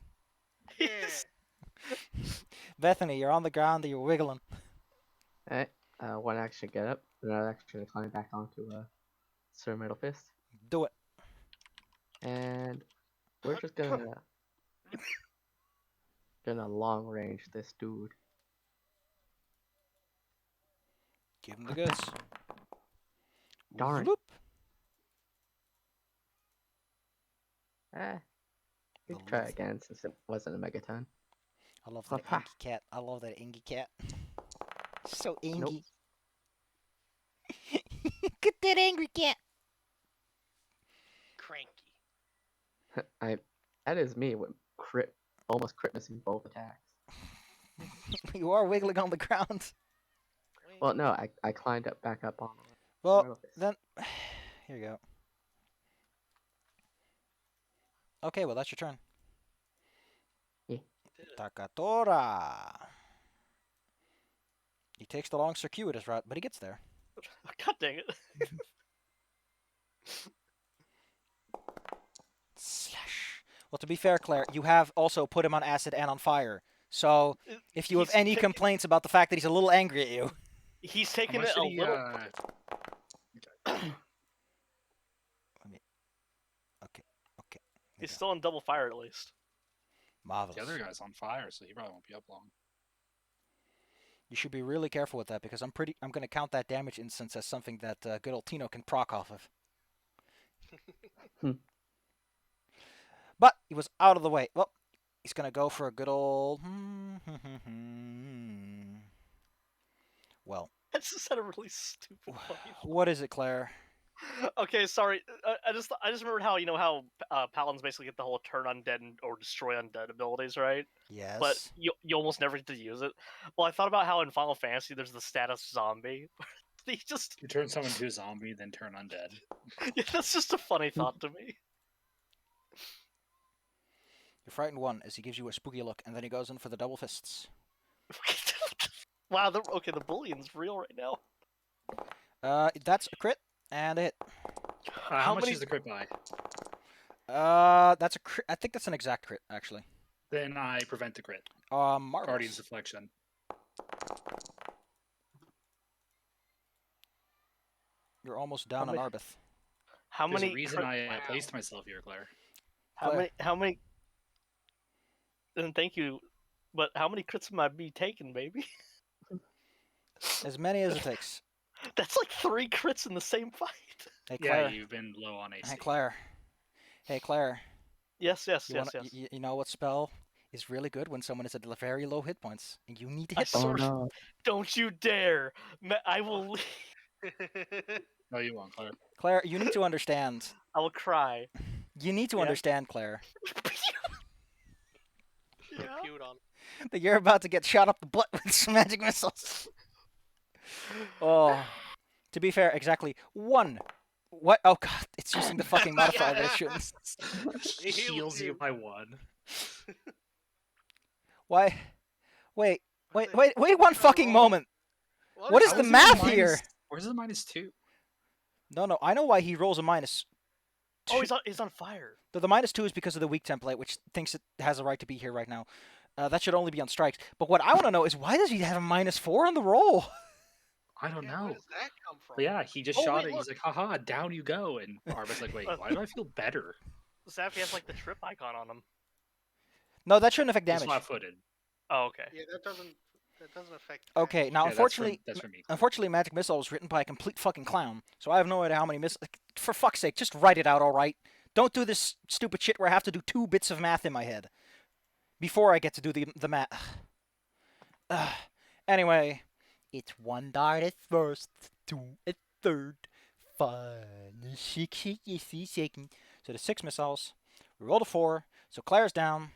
Yeah. Bethany, you're on the ground and you're wiggling. Alright, one action get up, another action to climb back onto Sir Metal Fist. Do it. And we're just gonna long range this dude. Give him the goods. Darn. Whoop. We The can try love. again since it wasn't a megaton. I love that Ha. inky cat. I love that inky cat. So inky. Get that angry cat. Cranky. That is me with almost crit missing both attacks. You are wiggling on the ground. Well, no, I climbed back up on Well, Metal Fist. then, here you go. Okay, well, that's your turn. Yeah. Takatora. He takes the long circuitous route, but he gets there. God dang it. Slash. Well, to be fair, Claire, you have also put him on acid and on fire. So, if you have He's any taken- complaints about the fact that he's a little angry at you, He's How taking much it did a he, little. okay. He's still on double fire at least. Marvelous. The other guy's on fire, so he probably won't be up long. You should be really careful with that because I'm going to count that damage instance as something that good old Tino can proc off of. But he was out of the way. Well, he's going to go for a good old. Well, That's just had a really stupid funny. what is it, Claire? Okay, sorry. I just remembered how how paladins basically get the whole turn undead or destroy undead abilities, right? Yes. But you almost never get to use it. Well, I thought about how in Final Fantasy there's the status zombie. He just You turn someone to a zombie, then turn undead. yeah, that's just a funny thought to me. You're frightened one as he gives you a spooky look, and then he goes in for the double fists. Wow, the bullying's real right now. That's a crit and a hit. How much many- is the crit by? That's a crit. I think that's an exact crit, actually. Then I prevent the crit. Marvelous. Guardian's Deflection. You're almost down How on many- Arbeth. How There's many? a reason I Wow. placed myself here, Claire. How Claire. many? And thank you, but how many crits am I be taking, baby? As many as it takes. That's like 3 crits in the same fight. Hey, Yeah, Claire. you've been low on AC. Hey, Claire. Hey, Claire. Yes, yes, You, yes, wanna, yes. you know what spell is really good when someone is at very low hit points, and you need to I hit them. Oh sort of- no. Don't you dare! I will. No, you won't, Claire. Claire, you need to understand. I will cry. You need to Yeah. understand, Claire, Yeah. Pewed on. that you're about to get shot up the butt with some magic missiles. Oh. To be fair, exactly one. What? Oh god, it's using the fucking modifier that it shouldn't. It Heals you you. by 1. Why? Wait What the- one what's fucking wrong? moment. What is How the it a math minus- here? Where's the -2? No, I know why he rolls a minus. Oh, he's on fire. The -2 is because of the weak template, which thinks it has a right to be here right now. That should only be on strikes. But what I want to know is why does he have a -4 on the roll? I don't Yeah, where know. does that come from? But yeah, he just Oh, shot wait, it. He's like, haha, down you go. And Arbit's like, wait, why do I feel better? Zappy has like the trip icon on him. No, that shouldn't affect He's damage. flat-footed. Oh, okay. Yeah, that doesn't affect. Okay, damage. now Yeah, unfortunately, that's from me. unfortunately, Magic Missile was written by a complete fucking clown, so I have no idea how many missiles. For fuck's sake, just write it out, all right? Don't do this stupid shit where I have to do 2 bits of math in my head before I get to do the math. Anyway, it's 1 dart at first, 2 at third, 5, 6 at 2nd. So the 6 missiles. We rolled a 4, so Claire's down.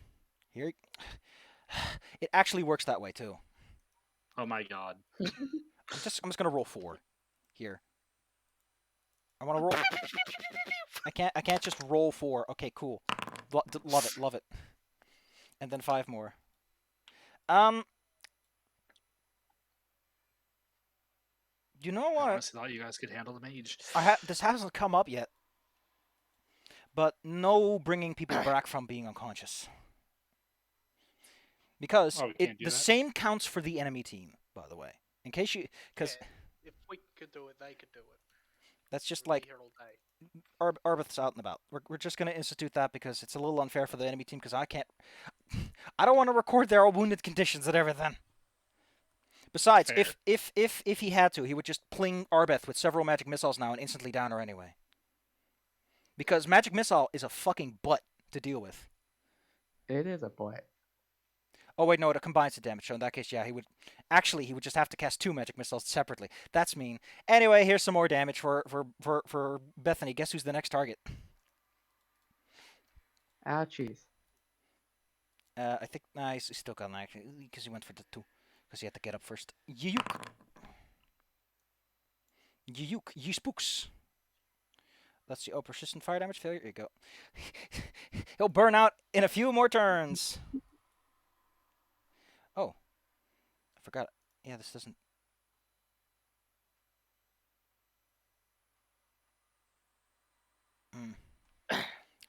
Here, it actually works that way too. Oh my god. I'm just gonna roll 4 here. I want to roll. I can't just roll 4. Okay, cool. Love it, love it. And then 5 more. You know I what? honestly thought you guys could handle the mage. This hasn't come up yet. But no bringing people back from being unconscious. Because Oh, we can't do the that? same counts for the enemy team, by the way. In case you, because Yeah, if we could do it, they could do it. that's just We'd like be here all day. Arbith's out and about. We're just gonna institute that because it's a little unfair for the enemy team because I can't. I don't want to record their wounded conditions and everything. Besides, Fair. if he had to, he would just pling Arbeth with several magic missiles now and instantly down her anyway. Because magic missile is a fucking butt to deal with. It is a boy. Oh wait, no, it combines the damage. So in that case, yeah, he would just have to cast 2 magic missiles separately. That's mean. Anyway, here's some more damage for Bethany. Guess who's the next target? Ouchies. I think he's still got an action because he went for the 2 because he had to get up first. Yuyuk. Ye spooks. Let's see. Oh, persistent fire damage failure. Here you go. He'll burn out in a few more turns. Oh, I forgot. Yeah, this doesn't.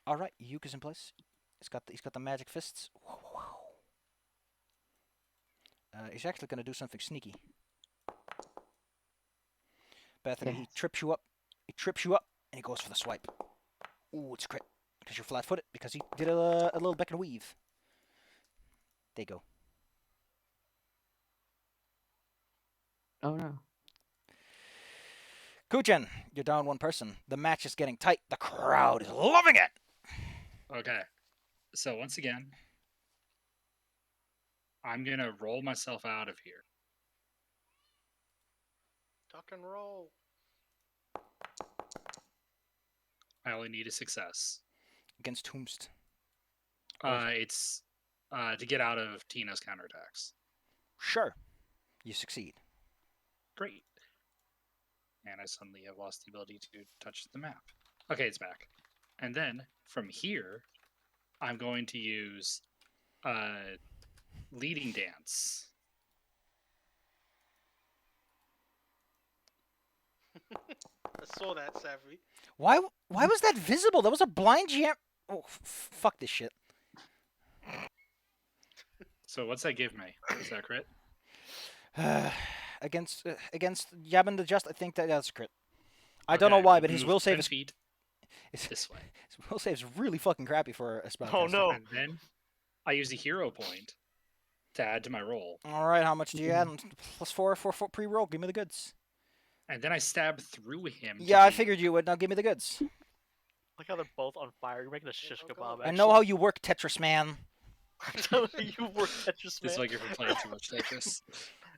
All right, Yuke is in place. He's got the magic fists. He's actually gonna do something sneaky. Bethany, he Yes. trips you up. He trips you up, and he goes for the swipe. Ooh, it's a crit because you're flat-footed. Because he did a little beck and weave. There you go. Oh no. Kujen, you're down 1 person. The match is getting tight. The crowd is loving it. Okay. So once again, I'm gonna roll myself out of here. Duck and roll. I only need a success. Against whomst? It's to get out of Tina's counterattacks. Sure. You succeed. Great. And I suddenly have lost the ability to touch the map. Okay, it's back. And then from here, I'm going to use leading dance. I saw that, Savvy. Why was that visible? That was a blind GM. Oh, fuck this shit. So what's that give me? Is that a crit? Against Yabin the Just, I think that's a crit. I don't know why, but his move will 10 save is feet his this way. will save is really fucking crappy for a spell. Oh no! And then I use a hero point to add to my roll. All right, how much do you add? +4 for pre-roll. Give me the goods. And then I stab through him. to Yeah, I the- figured you would. Now give me the goods. Look how they're both on fire. You're making a shish oh kebab. God. I know how you work, Tetris man. you work Tetris, man. It's like if you're playing too much Tetris.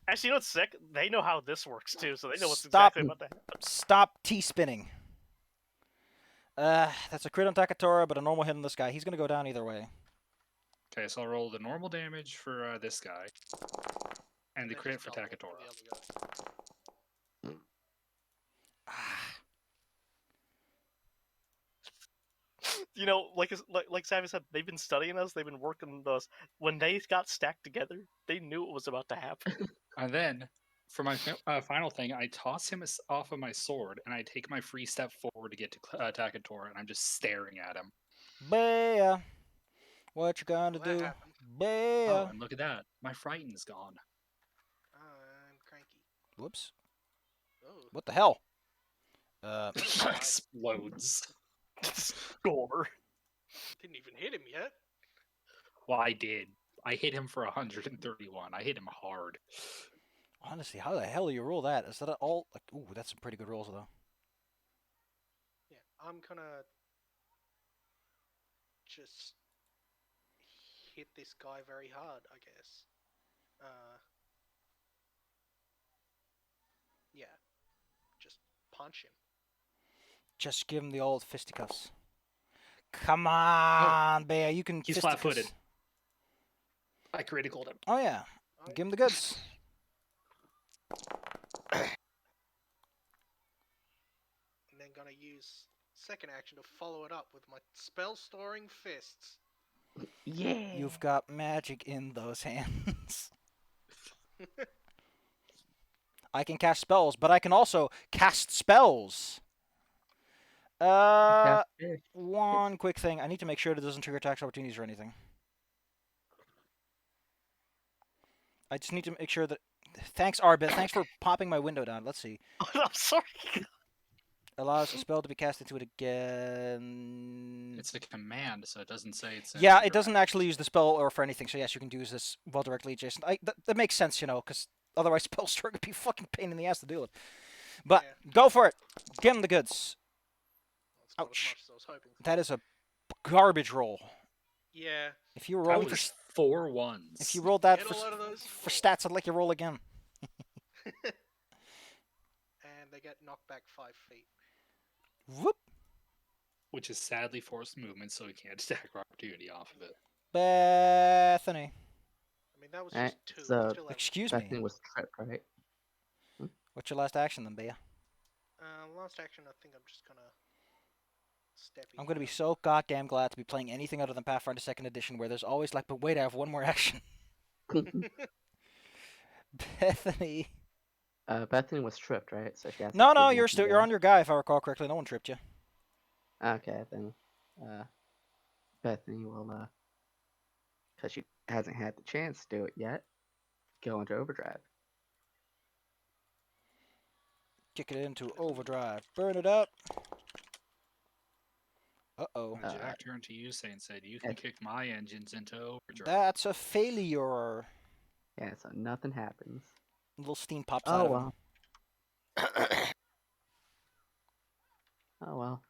Actually, you know what's sick? They know how this works too, so they know what's Stop. exactly about to happen. Stop T-spinning. That's a crit on Takatora, but a normal hit on this guy. He's gonna go down either way. Okay, so I'll roll the normal damage for this guy, and the then crit just for double it Takatora. the other guy. You know, like Savvy said, they've been studying us. They've been working those. When they got stacked together, they knew it was about to happen. And then, for my final thing, I toss him off of my sword, and I take my free step forward to get to Takatora, and I'm just staring at him. Bea, what you gonna Well, that do? happened. Oh, Bea. and look at that. My frighten's gone. I'm cranky. Whoops. Oh. What the hell? Explodes. Score. Didn't even hit him yet. Well, I did. I hit him for 131. I hit him hard. Honestly, how the hell do you roll that? Is that all? Like, ooh, that's some pretty good rolls though. Yeah, I'm gonna just hit this guy very hard, I guess. Yeah, just punch him. Just give him the old fisticuffs. Come on, Bea, you can. He's fisticuffs. flat-footed. I criticaled him. Oh yeah, Alright. give him the goods. And then gonna use second action to follow it up with my spell storing fists. Yeah. You've got magic in those hands. I can cast spells, but I can also cast spells. Cast fish. One quick thing. I need to make sure that it doesn't trigger tax opportunities or anything. I just need to make sure that... Thanks, Arbit. Thanks for popping my window down. Let's see. I'm sorry. Allows a spell to be cast into it again. It's a command, so it doesn't say it's. Yeah, it doesn't actually use the spell or for anything. So yes, you can use this well directly adjacent. That makes sense, you know, because otherwise spell store would be fucking pain in the ass to deal with. But Yeah. go for it. Give him the goods. That's not Ouch. as much as I was hoping for. That is a garbage roll. Yeah, If you were That rolling was for 4 ones. if you rolled that get a lot of those. for stats, I'd like you to roll again. And they get knocked back 5 feet. Whoop. Which is sadly forced movement, so he can't attack opportunity off of it. Bethany. I mean, that was Alright, just 2. so- I still have, Excuse That me. thing was tripped, right? What's your last action then, Bea? last action, I think I'm just gonna step in. I'm gonna be so goddamn glad to be playing anything other than Pathfinder 2nd Edition, where there's always like, but wait, I have one more action. Bethany. Bethany was tripped, right? So she has to No, give no, me you're a still go. you're on your guy if I recall correctly. No one tripped you. Okay, then. Bethany will, because she hasn't had the chance to do it yet, go into overdrive. Kick it into overdrive. Burn it up. Uh-oh. When Jack turned to you and said, "You can kick my engines into overdrive." That's a failure. Yeah, so nothing happens. A little steam pops out Oh of him. well. Oh well.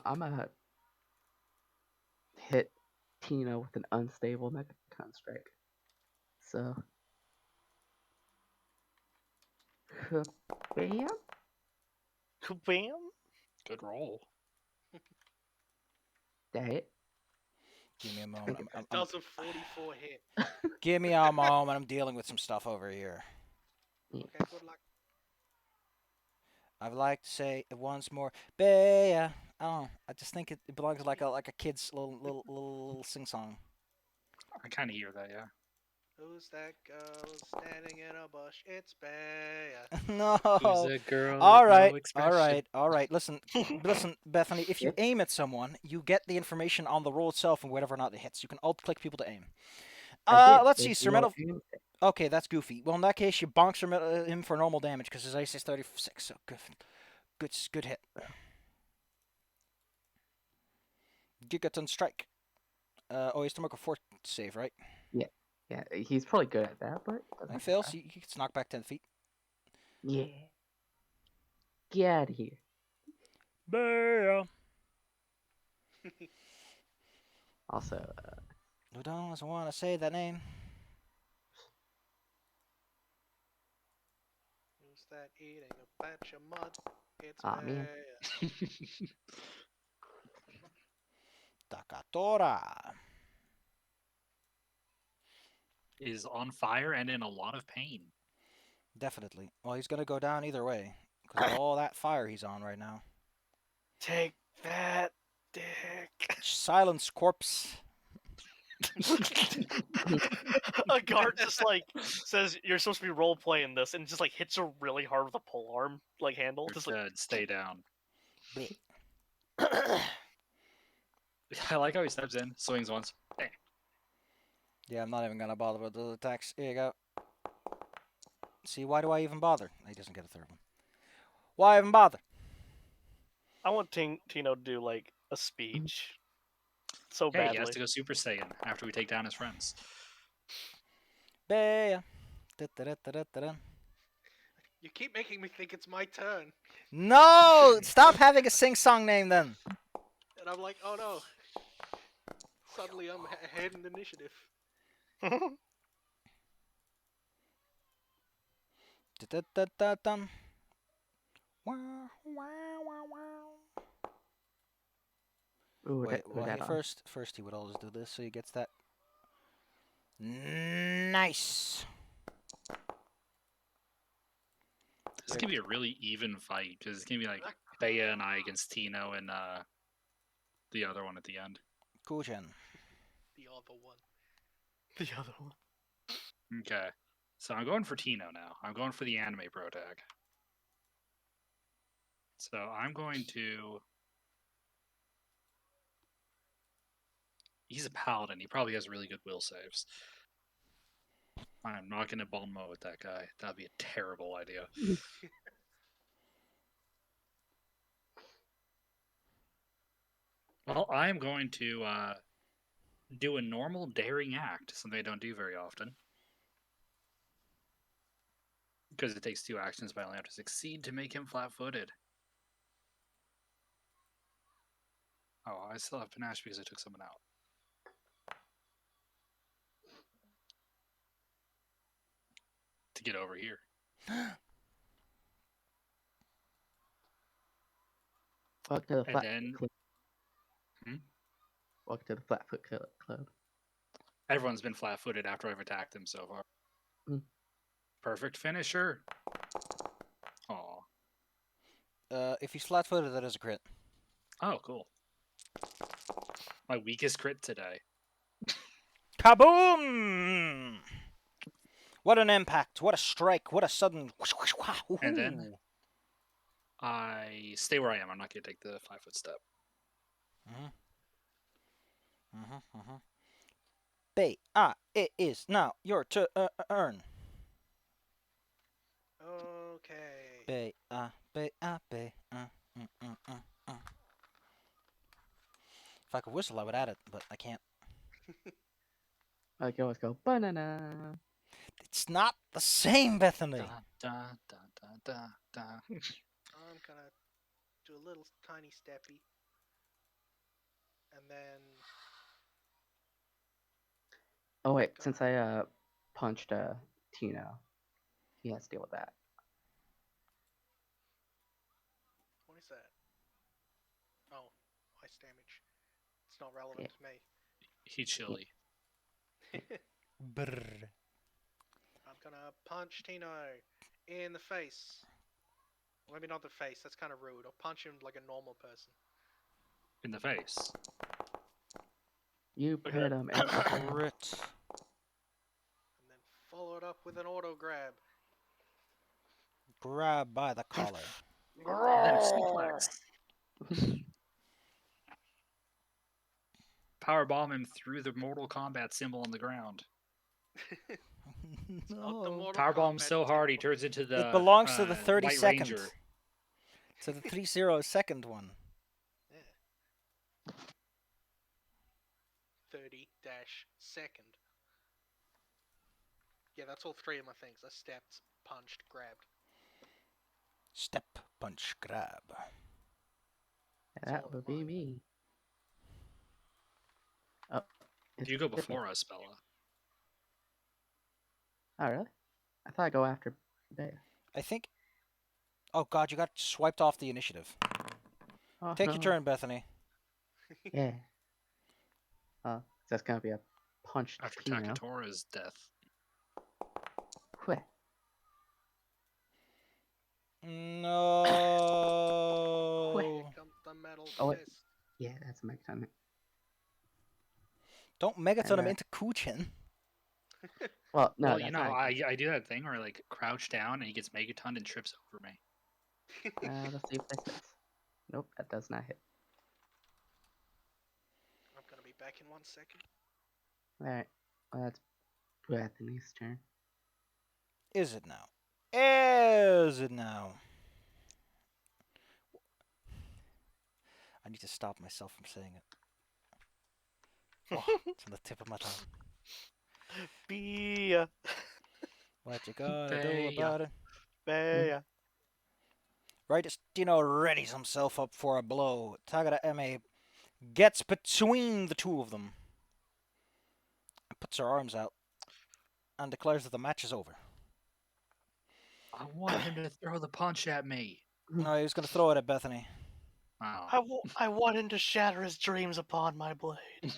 I'm gonna hit Tina with an unstable Mechaton strike. So. Bam. Bam. Good roll. That hit. Give me a moment. Does a 44 hit. Give me a moment. I'm dealing with some stuff over here. Okay, good luck. I'd like to say it once more, Bea. Oh, I just think it belongs to like a kid's little sing song. I kind of hear that, yeah. Who's that girl standing in a bush? It's Bea. No. Who's a girl? All with right, no expression? all right. Listen, Bethany. If you Yeah. aim at someone, you get the information on the roll itself and whether or not it hits. You can alt-click people to aim. I did. Let's see, There's Sir no Metal. aim. Okay, that's goofy. Well, in that case, you bonk him for normal damage because his ice is 36. So good hit. Gigaton strike. Oh, he has to make a fort save, right? Yeah, he's probably good at that, but If doesn't he fails, try. he gets knocked back 10 feet. Yeah. Get out of here. Bea. Also, Who doesn't want to say that name? Who's that eating a batch of mud? It's Aw, Bea. man. Takatora. Is on fire and in a lot of pain. Definitely. Well, he's gonna go down either way because of all that fire he's on right now. Take that, dick. Silence, corpse. A guard just like says you're supposed to be role playing this, and just like hits her really hard with a pole arm like handle. You're Just like dead. Stay down. Bleh. I like how he steps in, swings once. Bang. Yeah, I'm not even gonna bother with the attacks. Here you go. See, why do I even bother? He doesn't get a third one. Why even bother? I want Tino to do like a speech so Hey, he has badly. to go Super Saiyan after we take down his friends. Bea. Da-da-da-da-da-da. You keep making me think it's my turn, No! Stop having a sing-song name then. and I'm like, oh no. Suddenly I'm ahead in initiative. Da-da-da-da-dum. Wow, wow, wow, wow. Ooh, Wait, we well, got he on. first he would always do this, so he gets that. Nice. This is gonna be a really even fight because it's gonna be like Bea and I against Tino and the other one at the end. Kuchen. The other one. The other one. Okay, so I'm going for Tino now. I'm going for the anime pro tag. So I'm going to. He's a paladin. He probably has really good will saves. I'm not going to bon mot with that guy. That'd be a terrible idea. Well, I'm going to do a normal daring act, something I don't do very often. Because it takes 2 actions, but I only have to succeed to make him flat-footed. Oh, I still have panache because I took someone out. To get over here. Welcome to the And Flat then Club. Welcome to the Flatfoot Club. everyone's been flat-footed after I've attacked them so far. Mm. Perfect finisher. Aw. If he's flat-footed, that is a crit. Oh, cool. My weakest crit today. Kaboom! What an impact! What a strike! What a sudden. And then I stay where I am. I'm not going to take the 5-foot step. It is now your turn. Okay. Be. If I could whistle, I would add it, but I can't. I can always go banana. It's not the same, Bethany. Da, da, da, da, da, da. I'm gonna do a little tiny steppy. And then Oh wait, since I punched Tino, he has to deal with that. what is that? Oh, ice damage. It's not relevant to me. He's chilly. Brr. I'm gonna punch Tino in the face. Maybe not the face, that's kind of rude. I'll punch him like a normal person. In the face. You Okay. hit him. Crit. And then follow it up with an auto grab. Grab by the collar. And then suplex. Powerbomb him through the Mortal Kombat symbol on the ground. It's not the No. Mortal Powerbomb Kombat so hard he symbol. turns into the It belongs to the White 32nd. Ranger. To the 302nd one. Yeah. 30-second. Yeah, that's all 3 of my things. I stepped, punched, grabbed. Step, punch, grab. That all would mine. be me. Oh. You go before us, Bella. Oh, really? I thought I'd go after Bea. I think. Oh god, you got swiped off the initiative. Oh, Take no. your turn, Bethany. Yeah. Oh, that's gonna be a punch After Tino. Takatora's death. Quit. No. Here comes the metal Oh, wait. fist. Yeah, that's a megaton. Don't megaton him And, into Kuchen. Well, no, Well, that's you know, how I do that thing where I like crouch down and he gets megaton and trips over me. let's see if this hits. Nope, that does not hit. I'm gonna be back in 1 second. Alright. That's Bethany's turn. Is it now? Is it now? I need to stop myself from saying it. Oh, it's on the tip of my tongue. Be What you gonna do Baya. about it? Baya. Right as Dino readies himself up for a blow, Tagada Eme gets between the two of them and puts her arms out and declares that the match is over. I want him to throw the punch at me. No, he was going to throw it at Bethany. Oh. I want him to shatter his dreams upon my blade.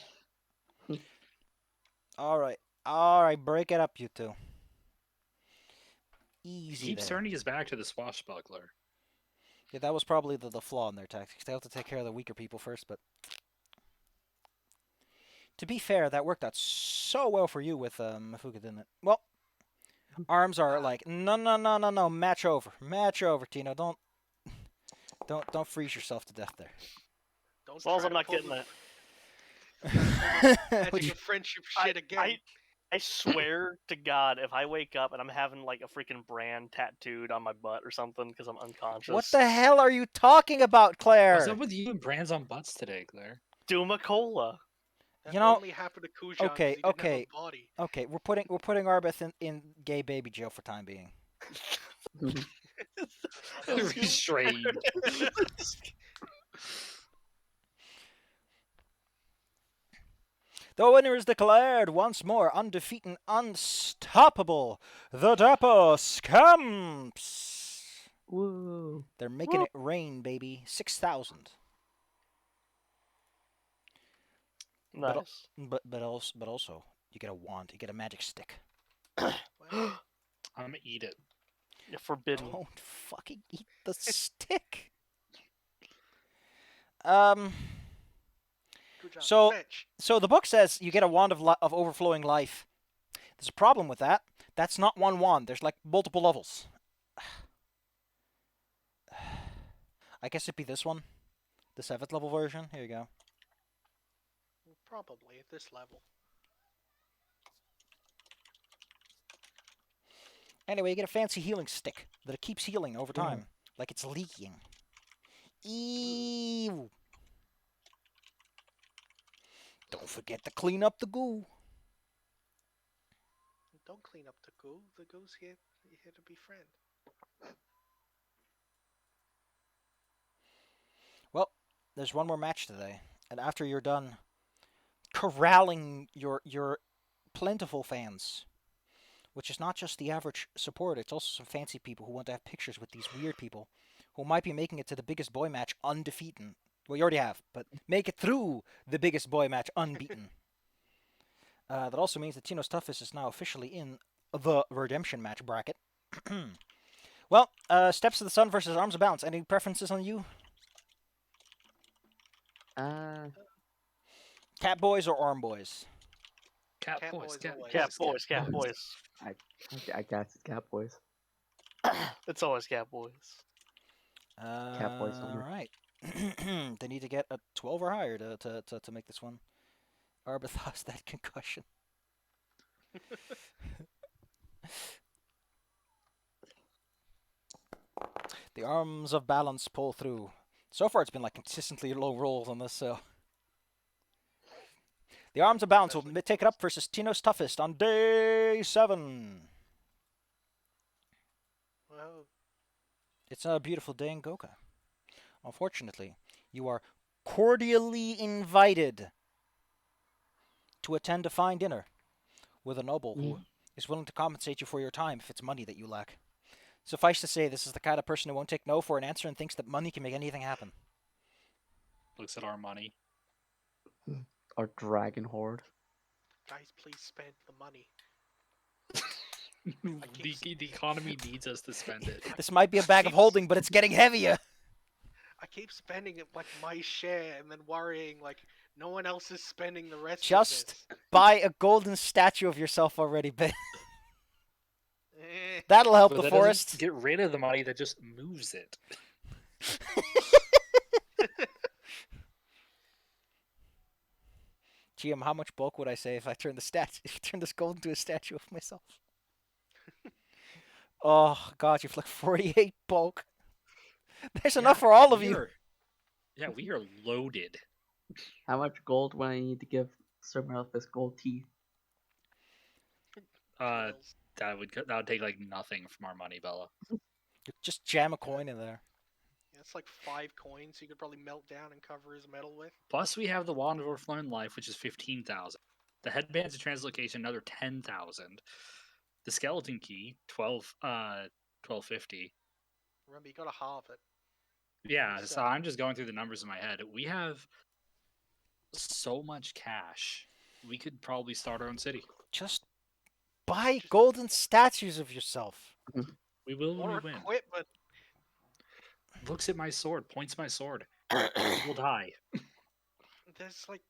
All right, break it up, you two. He Easy keeps there. turning his back to the swashbuckler. Yeah, that was probably the flaw in their tactics. They have to take care of the weaker people first, but to be fair, that worked out so well for you with Mafuka, didn't it? Well, arms are like no, match over, Tino. Don't freeze yourself to death there. Don't As long as try I'm to not pull getting the that. magic Which- of friendship shit again. I swear to God, if I wake up and I'm having like a freaking brand tattooed on my butt or something because I'm unconscious. What the hell are you talking about, Claire? What's up with you and brands on butts today, Claire? Duma Cola. That You know- only happened to Kujan 'cause okay, he didn't have okay. a body. Okay, we're putting Arbeth in gay baby jail for time being. Restrained. The winner is declared once more, undefeated, unstoppable, the Dapper Scamps. Woo. They're making it rain, baby. 6,000. Nice. But also, you get a wand. You get a magic stick. Well, I'm gonna eat it. You're forbidden. Don't fucking eat the stick. Um. Kujan, So- fetch. So the book says you get a wand of overflowing life. There's a problem with that. That's not one wand. There's like multiple levels. I guess it'd be this one, the 7th level version. Here you go. Probably at this level. Anyway, you get a fancy healing stick that it keeps healing over time, like it's leaking. Ew. Don't forget to clean up the goo. Don't clean up the goo. The goo's here to befriend. Well, there's one more match today, and after you're done corralling your plentiful fans, which is not just the average support, it's also some fancy people who want to have pictures with these weird people who might be making it to the biggest boy match undefeated. Well, you already have, but make it through the biggest boy match unbeaten. That also means that Tino's Toughest is now officially in the redemption match bracket. Well, Steps of the Sun versus Arms of Balance. Any preferences on you? Cat boys or arm boys? Cat Cat boys. boys Cat always. Cat boys, cat boys. I guess it's Cat Boys. It's always cat boys. Cat boys only. All right. They need to get a 12 or higher to make this one. Arbeth has that concussion. The Arms of Balance pull through. So far, it's been like consistently low rolls on this, so. The Arms of Balance will take it up versus Tino's Toughest on day 7. Well, It's a beautiful day in Goka. Unfortunately, you are cordially invited to attend a fine dinner with a noble who is willing to compensate you for your time if it's money that you lack. Suffice to say, this is the kind of person who won't take no for an answer and thinks that money can make anything happen. Looks at our money. Or Dragon Horde. guys, please spend the money. The economy needs us to spend it. This might be a bag of holding, but it's getting heavier. I keep spending it like my share and then worrying like no one else is spending the rest Just of this. buy a golden statue of yourself already, Ben. Eh, That'll help But the that doesn't forest. get rid of the money that just moves it. GM, how much bulk would I say if I turn if you turn this gold into a statue of myself? Oh god, you've like 48 bulk. There's enough for all of you. Yeah, we are loaded. How much gold would I need to give Sir Malphus gold teeth? Drills. That would take like nothing from our money, Bella. Just jam a coin in there. Yeah, it's like 5 coins you could probably melt down and cover his metal with. Plus, we have the Wand of Overflowing Life, which is 15,000. The headbands of Translocation, another 10,000. The skeleton key, 1250. Remember, you gotta halve it. Yeah, So- so I'm just going through the numbers in my head. We have so much cash. We could probably start our own city. Just buy golden statues of yourself. We will when Or we win. equipment. Looks at my sword, points my sword. We'll die. There's like.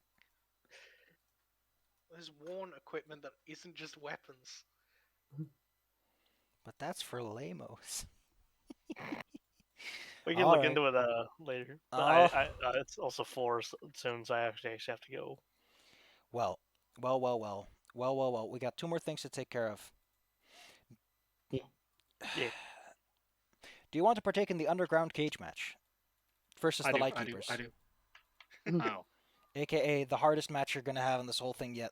There's worn equipment that isn't just weapons. But that's for lamos. We can All look right. into it later. But it's also 4 soon, so I actually have to go. Well. We got 2 more things to take care of. Yeah. Do you want to partake in the underground cage match versus the Lightkeepers? I do. Oh. AKA the hardest match you're gonna have in this whole thing yet.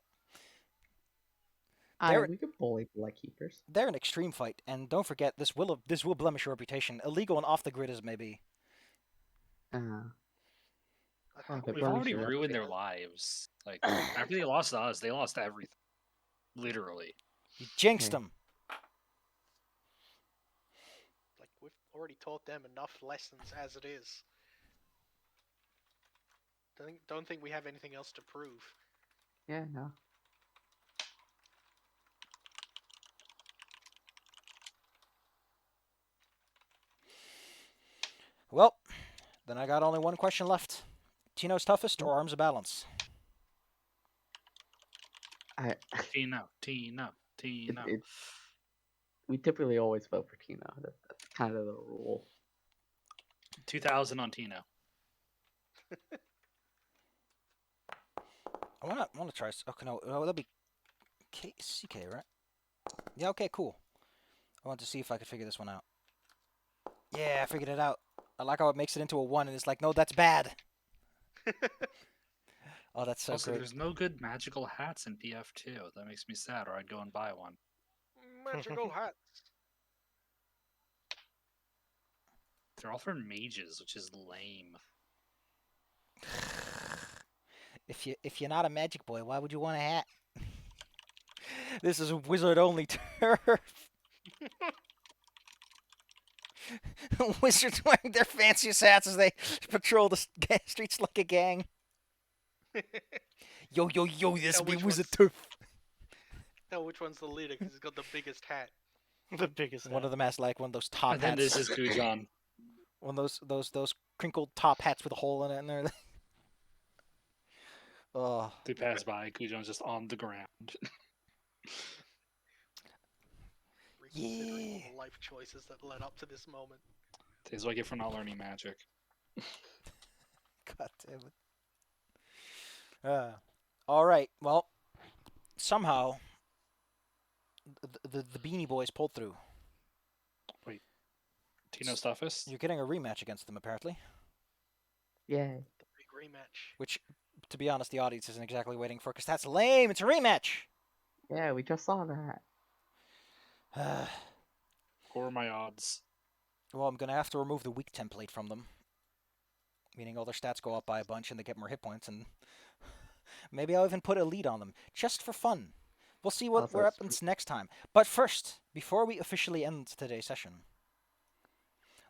We could bully the Lightkeepers. They're an extreme fight, and don't forget this will blemish your reputation, illegal and off the grid as may be. I Oh, think but We've Bunny already should- ruined their lives. Like, after they lost to us, they lost everything. Literally. You jinxed Okay. them. Like, we've already taught them enough lessons as it is. Don't think we have anything else to prove. Yeah, no. Well, then I got only one question left. Tino's toughest or arms of balance? Tino. it- we typically always vote for Tino. That's kind of the rule. 2,000 on Tino. I wanna try. Okay, no, that'll be CK, right? Yeah. Okay, cool. I want to see if I could figure this one out. Yeah, I figured it out. I like how it makes it into a 1, and it's like, no, that's bad. Oh, that's so Also, great. there's no good magical hats in PF2. That makes me sad, or I'd go and buy one. Magical hats. They're all for mages, which is lame. If you're not a magic boy, why would you want a hat? This is wizard only turf. Wizards wearing their fanciest hats as they patrol the streets like a gang. Yo, this Tell be which wizard one's- turf. Tell which one's the leader because he's got the biggest hat. The biggest. One of them has like one of those top And then hats. this is Kujan. One of those crinkled top hats with a hole in it and everything. Oh, They pass by, Kujan's just on the ground. Reconsidering all Yeah. the life choices that led up to this moment. This is what I get for not learning magic. God damn it. All right. Well, somehow the Beanie Boys pulled through. Tino's toughest? You're getting a rematch against them, apparently. Yay. The big rematch. Which, to be honest, the audience isn't exactly waiting for, because that's lame. It's a rematch. Yeah, we just saw that. What are my odds? Well, I'm gonna have to remove the weak template from them, meaning all their stats go up by a bunch and they get more hit points, and maybe I'll even put a lead on them just for fun. We'll see what Also, happens next time. But first, before we officially end today's session,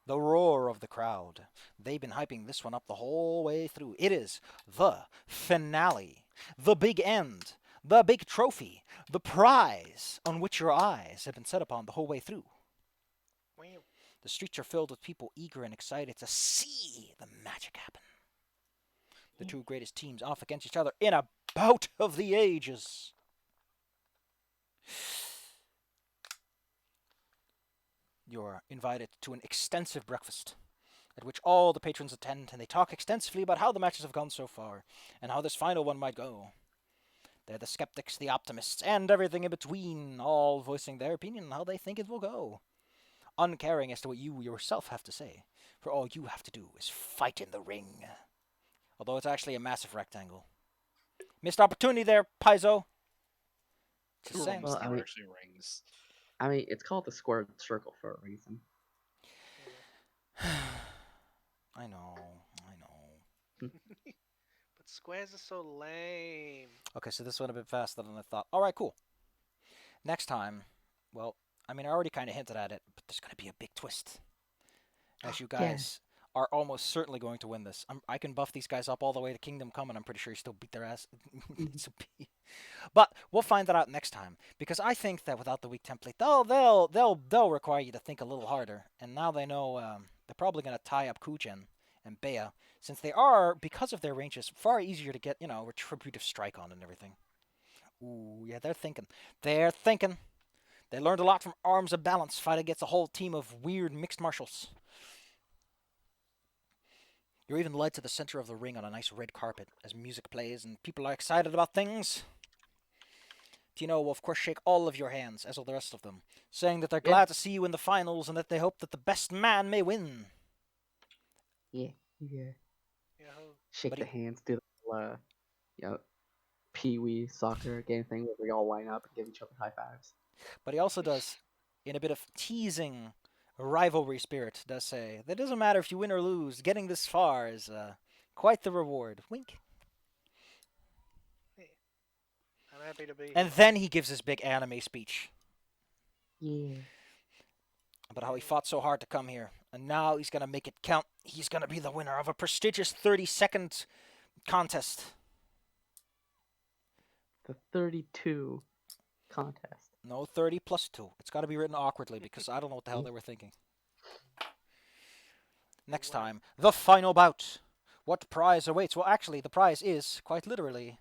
the roar of the crowd. They've been hyping this one up the whole way through. It is the finale, the big end, the big trophy, the prize on which your eyes have been set upon the whole way through. Wow. The streets are filled with people eager and excited to see the magic happen. The two greatest teams off against each other in a bout of the ages. You're invited to an extensive breakfast at which all the patrons attend, and they talk extensively about how the matches have gone so far and how this final one might go. They're the skeptics, the optimists, and everything in between, all voicing their opinion on how they think it will go, uncaring as to what you yourself have to say, for all you have to do is fight in the ring. Although it's actually a massive rectangle. Missed opportunity there, Paizo. Just Well, saying. Well, there are actually rings. I mean, it's called the squared circle for a reason. I know. But squares are so lame. Okay, so this went a bit faster than I thought. All right, cool. Next time, well, I mean, I already kind of hinted at it, but there's going to be a big twist. As you guys are almost certainly going to win this. I can buff these guys up all the way to Kingdom Come, and I'm pretty sure you still beat their ass. But we'll find that out next time, because I think that without the weak template, they'll require you to think a little harder. And now they know they're probably going to tie up Kujen and Bea, since they are, because of their ranges, far easier to get, retributive strike on and everything. Ooh, yeah, they're thinking. They're thinking. They learned a lot from Arms of Balance, fight against a whole team of weird mixed martials. You're even led to the center of the ring on a nice red carpet as music plays and people are excited about things. Tino will of course shake all of your hands, as will the rest of them, saying that they're glad to see you in the finals and that they hope that the best man may win. Yeah. Yahoo. Shake But the hands, do the pee-wee soccer game thing where we all line up and give each other high fives. But he also does, in a bit of teasing rivalry spirit, does say that it doesn't matter if you win or lose, getting this far is quite the reward. Wink. I'm happy to be And here. then he gives his big anime speech Yeah. about how he fought so hard to come here, and now he's gonna make it count. He's gonna be the winner of a prestigious 30-second contest. The 32 contest. No 30 plus 2. It's got to be written awkwardly because I don't know what the hell they were thinking. Next time, the final bout. What prize awaits? Well, actually, the prize is, quite literally,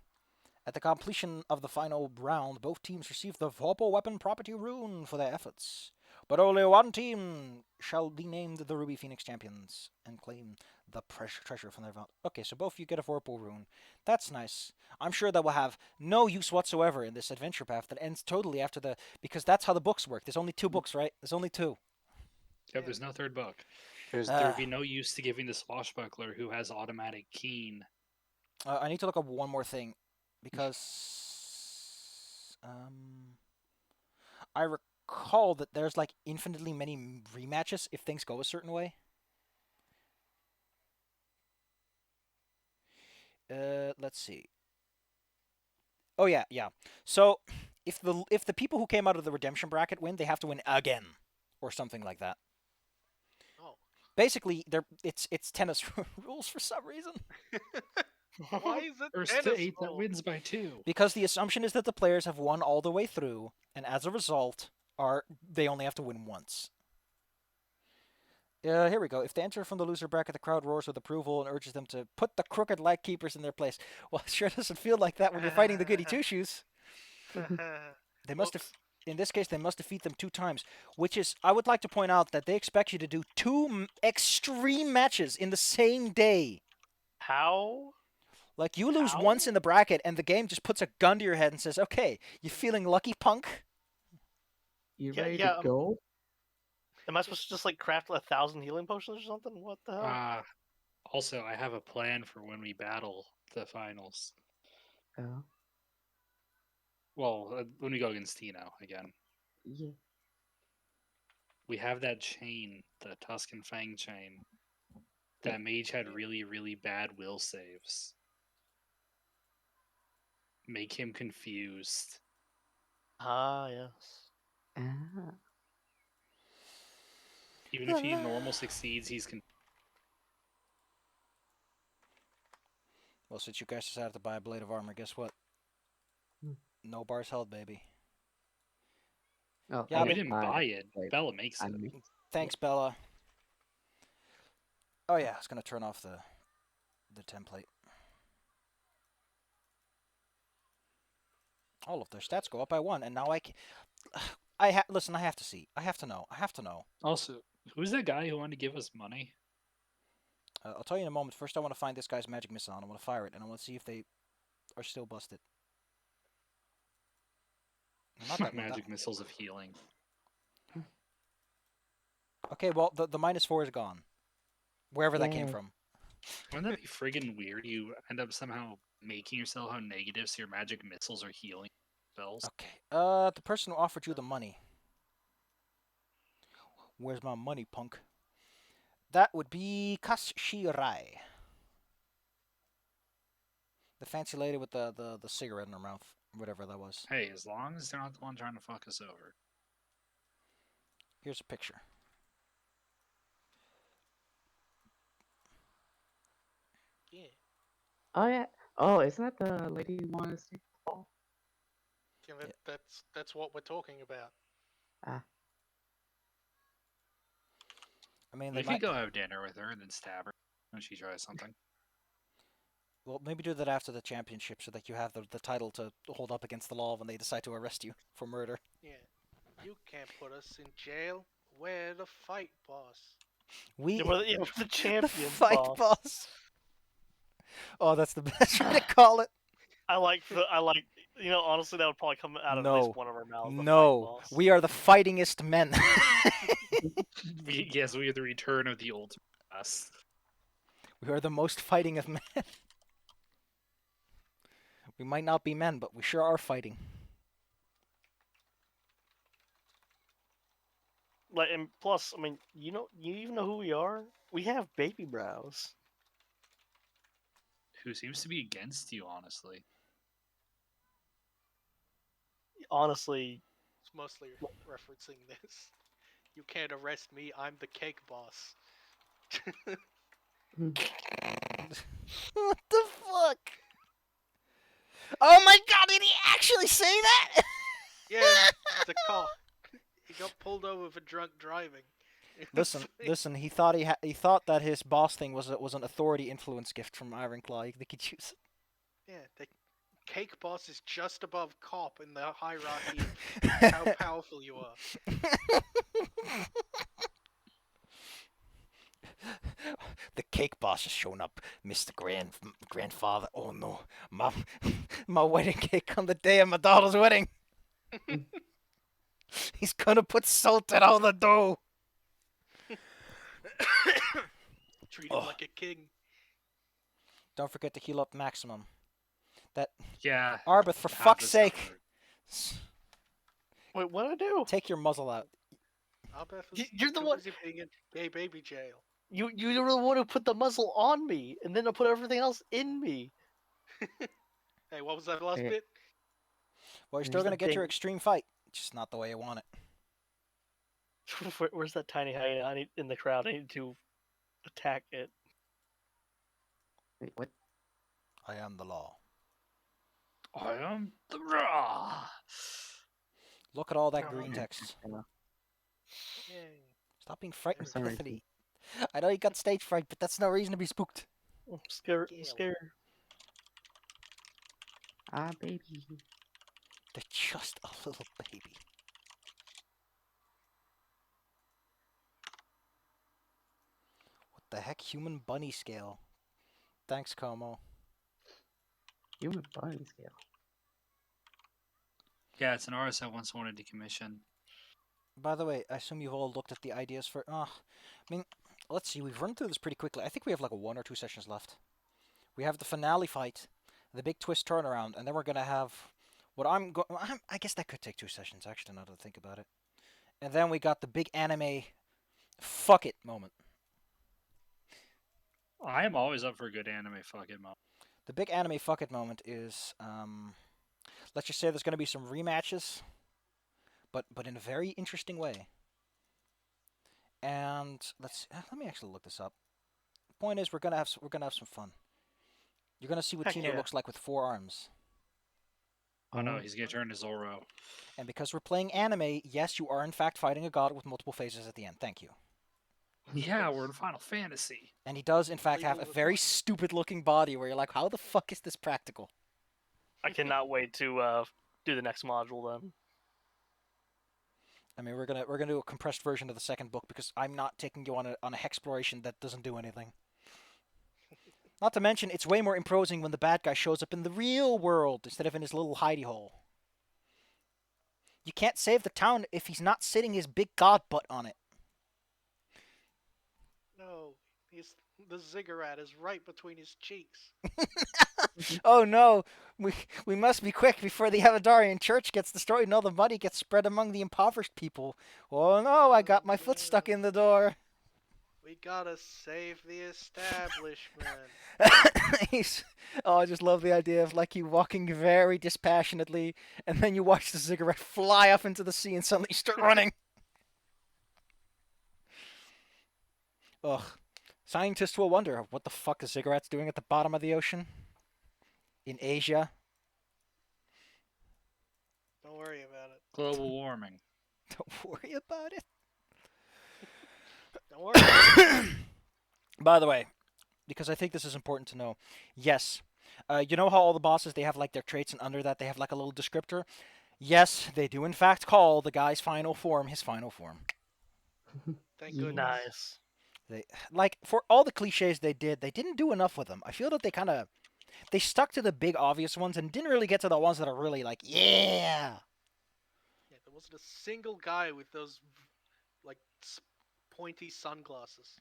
at the completion of the final round, both teams receive the Vorpal Weapon Property Rune for their efforts. But only one team shall be named the Ruby Phoenix Champions and claim the treasure from their vault. Okay, so both of you get a Vorpal Rune. That's nice. I'm sure that will have no use whatsoever in this adventure path that ends totally after the... Because that's how the books work. There's only 2 books, right? There's only 2. Yep, there's no third book. There'd be no use to giving the swashbuckler who has automatic keen. I need to look up one more thing. Because... I recall that there's like infinitely many rematches if things go a certain way. Let's see. Oh yeah. So if the people who came out of the redemption bracket win, they have to win again, or something like that. Oh. Basically, it's tennis rules for some reason. Why is it First tennis to 8 that rules? wins by 2. Because the assumption is that the players have won all the way through, and as a result, they only have to win once. Here we go. If they enter from the loser bracket, the crowd roars with approval and urges them to put the crooked light keepers in their place. Well, it sure doesn't feel like that when you're fighting the goody two-shoes. They must have, in this case, they must defeat them 2 times, which is, I would like to point out that they expect you to do 2 extreme matches in the same day. How? Like, you lose How? once in the bracket, and the game just puts a gun to your head and says, okay, you feeling lucky, punk? You Yeah, ready yeah, to go? Am I supposed to just like craft 1,000 healing potions or something? What the hell? Also, I have a plan for when we battle the finals. Oh. Well, when we go against Tino again. Yeah. We have that chain, the Tuscan Fang chain. That mage had really, really bad will saves. Make him confused. Ah, yes. Ah. Even if he normal succeeds, he's Well, since you guys decided to buy a blade of armor, guess what? No bars held, baby. Oh, Yeah, we didn't buy it. Wait, Bella makes it. Thanks, Bella. Oh yeah, I was gonna turn off the template. All of their stats go up by 1, and now listen. I have to see. I have to know. Also, who's that guy who wanted to give us money? I'll tell you in a moment. First, I want to find this guy's magic missile. I want to fire it, and I want to see if they are still busted. Not that Magic missiles of healing. Okay, well the -4 is gone. Wherever that came Yay. from. Wouldn't that be friggin' weird? You end up somehow making yourself how negative so your magic missiles are healing spells. Okay. The person who offered you the money. Where's my money, punk? That would be Kashirai. The fancy lady with the cigarette in her mouth. Whatever that was. Hey, as long as they're not the one trying to fuck us over. Here's a picture. Yeah. Oh yeah. Oh, isn't that the lady who wanted to see the ball? Yeah, Yeah. that's what we're talking about. Ah. I mean, We they could might. go have dinner with her and then stab her when she tries something. Well, maybe do that after the championship so that you have the title to hold up against the law when they decide to arrest you for murder. Yeah. You can't put us in jail. We're the fight boss. We. Yeah, we're the the champion fight boss. Oh, that's the best way to call it. I like, honestly, that would probably come out of at No. least one of our mouths. The fight No, boss. we are the fightingest men. Yes, we are the return of the old us. We are the most fighting of men. We might not be men, but we sure are fighting. Like, and plus, I mean, you even know who we are? We have baby brows. Who seems to be against you, honestly. Honestly, It's mostly referencing this. You can't arrest me. I'm the cake boss. What the fuck? Oh my god, did he actually say that? Yeah, the cop. He got pulled over for drunk driving. Listen. He thought that his boss thing was an authority influence gift from Ironclaw. They could use it. Yeah, the cake boss is just above cop in the hierarchy of how powerful you are. The cake boss has shown up, Mr. Grandfather. Oh no, my wedding cake on the day of my daughter's wedding. He's gonna put salt in all the dough. Treat him Oh. like a king. Don't forget to heal up maximum. Yeah. Arbeth, for have fuck's this sake, wait, what did I do? take your muzzle out. Albert You're the too one- busy being in gay baby jail. You're the one who put the muzzle on me, and then to put everything else in me. Hey, what was that last Okay. bit? Well, you're Here's still the gonna get your thing. extreme fight. Just not the way you want it. Where's that tiny hyena? I need in the crowd. I need to attack it. Wait, what? I am the law. I am the raw. Look at all that Oh, green okay. text. Yay. Stop being frightened, For some reason. Bethany. I know you got stage fright, but that's no reason to be spooked. I'm scared. I'm Gale. scared. Ah, baby. They're just a little baby. What the heck? Human bunny scale. Thanks, Como. Human body scale. Yeah, it's an artist I once wanted to commission. By the way, I assume you've all looked at the ideas for. I mean, let's see. We've run through this pretty quickly. I think we have like 1 or 2 sessions left. We have the finale fight, the big twist turnaround, and then we're gonna have what I'm going. I guess that could take 2 sessions actually. Now that I think about it. And then we got the big anime, fuck it moment. I am always up for a good anime fucking moment. The big anime fuck it moment is, let's just say there's gonna be some rematches, but in a very interesting way. And let me actually look this up. Point is, we're gonna have some fun. You're gonna see what Heck Tina yeah. looks like with 4 arms. Oh no, he's gonna turn to Zoro. And because we're playing anime, yes, you are in fact fighting a god with multiple phases at the end. Thank you. Yeah, we're in Final Fantasy. And he does, in fact, have a Legal very requirement. stupid-looking body where you're like, how the fuck is this practical? I cannot wait to do the next module then. I mean, we're gonna do a compressed version of the second book because I'm not taking you on a exploration that doesn't do anything. Not to mention, it's way more imposing when the bad guy shows up in the real world instead of in his little hidey hole. You can't save the town if he's not sitting his big god butt on it. No, the ziggurat is right between his cheeks. Oh no, we must be quick before the Avadarian church gets destroyed and all the money gets spread among the impoverished people. Oh no, I got my foot stuck in the door. We gotta save the establishment. I just love the idea of like you walking very dispassionately, and then you watch the cigarette fly off into the sea, and suddenly you start running. Ugh. Scientists will wonder what the fuck a cigarette's doing at the bottom of the ocean in Asia. Don't worry about it. Global warming. Don't worry about it. Don't worry about it. By the way, because I think this is important to know. Yes, you know how all the bosses they have like their traits, and under that they have like a little descriptor. Yes, they do in fact call the guy's final form his final form. Thank Yeah. goodness. Nice. They like for all the cliches they didn't do enough with them. I feel that they stuck to the big obvious ones and didn't really get to the ones that are really like yeah. Yeah, there wasn't a single guy with those like pointy sunglasses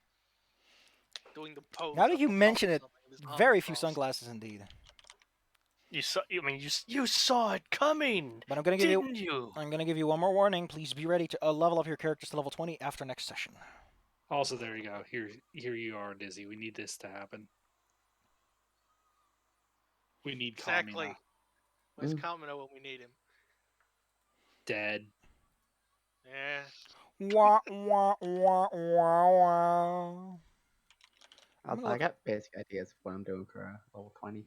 doing the pose. Now that up you the top mention or it, something with his arms very few crossed. sunglasses indeed. You saw. I mean, you saw it coming, But I'm gonna give didn't you? I'm gonna give you one more warning. Please be ready to level up your characters to level 20 after next session. Also, there you go. Here you are, Dizzy. We need this to happen. We need Exactly. Kamina Where's Mm. Kamina when we need him? dead. Yeah. Wah wah wah wah wah. I'm gonna I look- got basic ideas of what I'm doing for level 20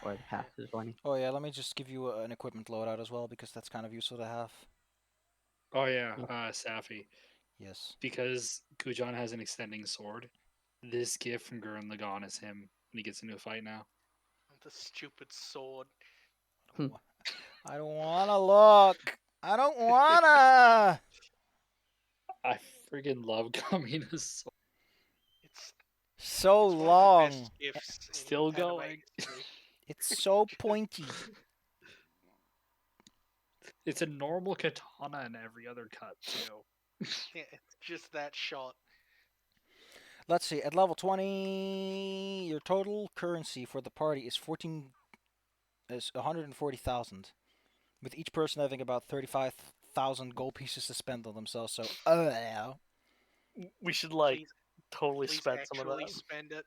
or the path to 20. Oh yeah, let me just give you an equipment loadout as well because that's kind of useful to have. Oh yeah, Safi. Yes. Because Kujan has an extending sword. This gift from Gurren Lagann is him when he gets into a fight now. The stupid sword. I don't wanna look. I don't wanna. I friggin' love Kamina's sword. It's So it's one of the long. best gifts in Still anime going. history. It's so pointy. It's a normal katana in every other cut too. Yeah, it's just that shot. Let's see. At level 20, your total currency for the party is 140,000, with each person having about 35,000 gold pieces to spend on themselves. So, We should like Please, totally please spend some of actually that. spend it.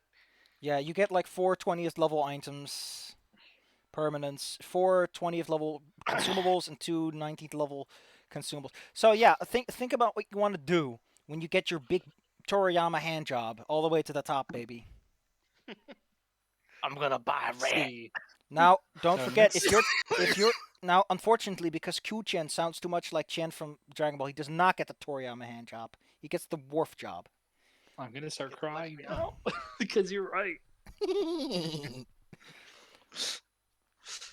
yeah, you get like 4 20th level items, permanents, 4 20th level consumables, and 2 19th level consumables. So yeah, think about what you want to do when you get your big Toriyama hand job all the way to the top, baby. I'm gonna buy a rat. See, Now, don't So forget next- if you're now, unfortunately, because Q-Chen sounds too much like Chen from Dragon Ball, he does not get the Toriyama hand job. He gets the Worf job. I'm gonna start Get the crying left now because you're right.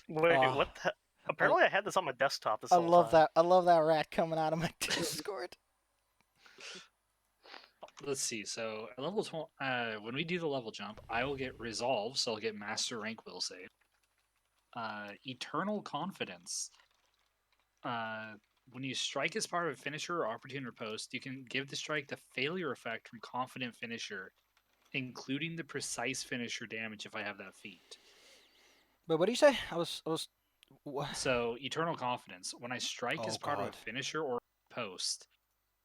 Wait, Oh. what? Apparently, I had this on my desktop this I whole love time. that. I love that rat coming out of my Discord. Let's see. So at level 20, when we do the level jump, I will get resolve, so I'll get master rank will save. Eternal confidence. When you strike as part of a finisher or opportune riposte, you can give the strike the failure effect from confident finisher, including the precise finisher damage if I have that feat. But what do you say? I was. So eternal confidence. When I strike Oh, as part of God. a finisher or post,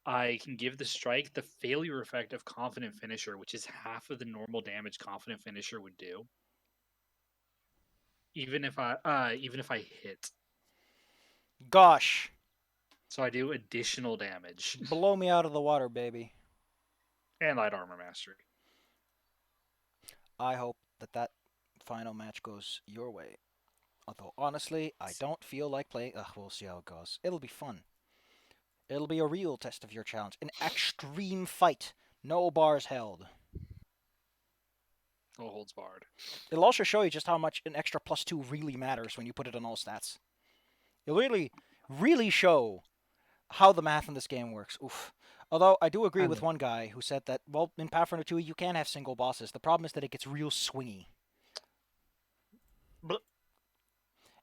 I can give the strike the failure effect of confident finisher, which is half of the normal damage confident finisher would do. Even if I hit. Gosh, So I do additional damage blow me out of the water, baby. and light armor mastery. I hope that final match goes your way. Although honestly, I don't feel like playing. We'll see how it goes. It'll be fun. It'll be a real test of your challenge. An extreme fight. No bars held. No holds barred. It'll also show you just how much an extra +2 really matters when you put it on all stats. It'll really show how the math in this game works. Oof. Although I do agree with one guy who said that, well, in Pathfinder 2 you can have single bosses. The problem is that it gets real swingy. But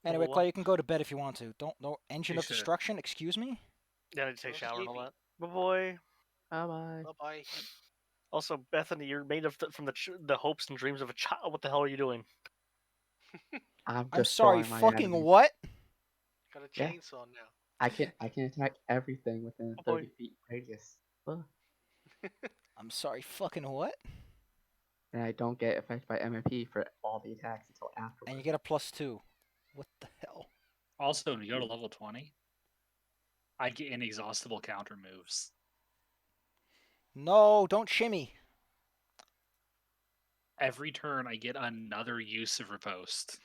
Anyway, Well, Clay, you can go to bed if you want to. Don't engine You of should. destruction. Excuse me. yeah, I need to take a Well, shower and all sleepy. that. Bye boy. Bye bye. Bye bye. Also, Bethany, you're made of from the hopes and dreams of a child. What the hell are you doing? I'm I'm sorry. destroying my Fucking enemies. what? Got a Yeah. chainsaw now. I can attack everything within a Oh, boy. 30 feet radius. Ugh. I'm sorry. Fucking what? And I don't get affected by MMP for all the attacks until afterwards. And you get a +2. What the hell? Also, when you go to level 20, I get inexhaustible counter moves. No, don't shimmy. Every turn, I get another use of riposte.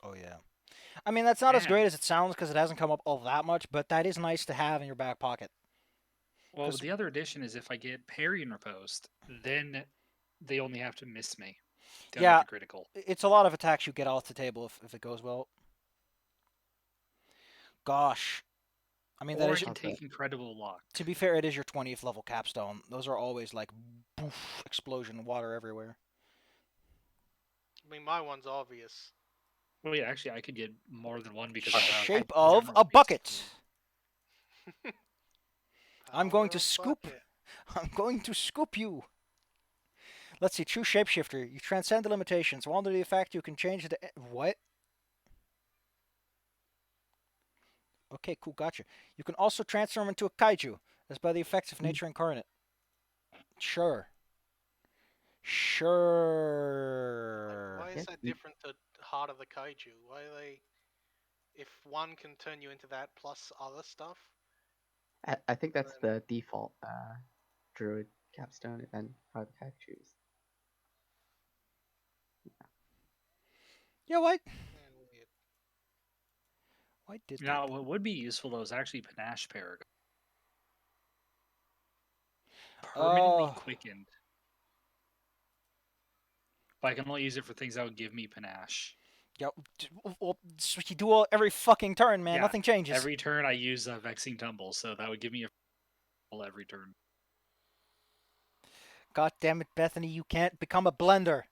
Oh yeah. I mean, that's not as Man. great as it sounds because it hasn't come up all that much, but that is nice to have in your back pocket. Well, 'Cause- the other addition is if I get parry and riposte, then they only have to miss me. They don't Yeah. have to critical. It's a lot of attacks you get off the table if it goes well. Gosh. I mean, that Or I is, can Okay. take incredible luck. to be fair, it is your 20th level capstone. Those are always like, boof, explosion, water everywhere. I mean, my one's obvious. Well, yeah, actually, I could get more than one because of how Shape generous of a beast bucket. is. I'm going Power to of scoop. bucket. I'm going to scoop you. Let's see. True shapeshifter. You transcend the limitations. While under the effect, you can change the what? Okay, cool, gotcha. You can also transform into a kaiju, as by the effects of nature incarnate. Sure. Sure. Why Yeah, is that you- different to Heart of the Kaiju? Why are they? If one can turn you into that plus other stuff. I think that's the default druid capstone and private choose. Yeah, why? Weird. Why did Now, they? what would be useful though is actually Panache Paragon. Permanently Oh. quickened. But I can only use it for things that would give me Panache. Yeah, well, it's what you do every fucking turn, man. Yeah, Nothing changes. Every turn I use Vexing Tumble, so that would give me a every turn. God damn it, Bethany, you can't become a blender.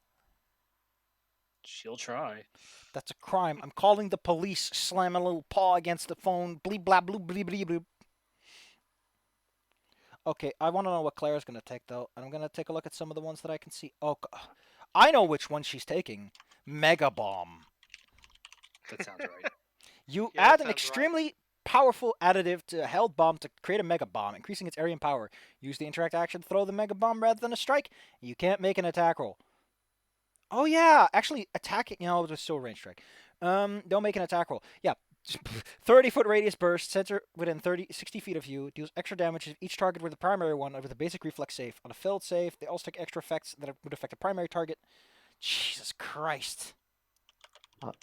She'll try. That's a crime. I'm calling the police. Slam a little paw against the phone. Bleep, blah, bloop, bleep, bleep, bloop. Okay, I want to know what Claire's going to take, though. And I'm going to take a look at some of the ones that I can see. Oh, I know which one she's taking. Mega Bomb. That sounds right. You Yeah, that add an sounds right. extremely powerful additive to a held bomb to create a Mega Bomb, increasing its area and power. Use the interact action to throw the Mega Bomb rather than a strike. You can't make an attack roll. Oh, yeah. Actually, attacking... You know, it was still a range strike. Don't make an attack roll. Yeah. 30-foot radius burst, center within 60 feet of you, deals extra damage to each target with the primary one with a basic reflex save. On a failed save, they also take extra effects that would affect the primary target. Jesus Christ.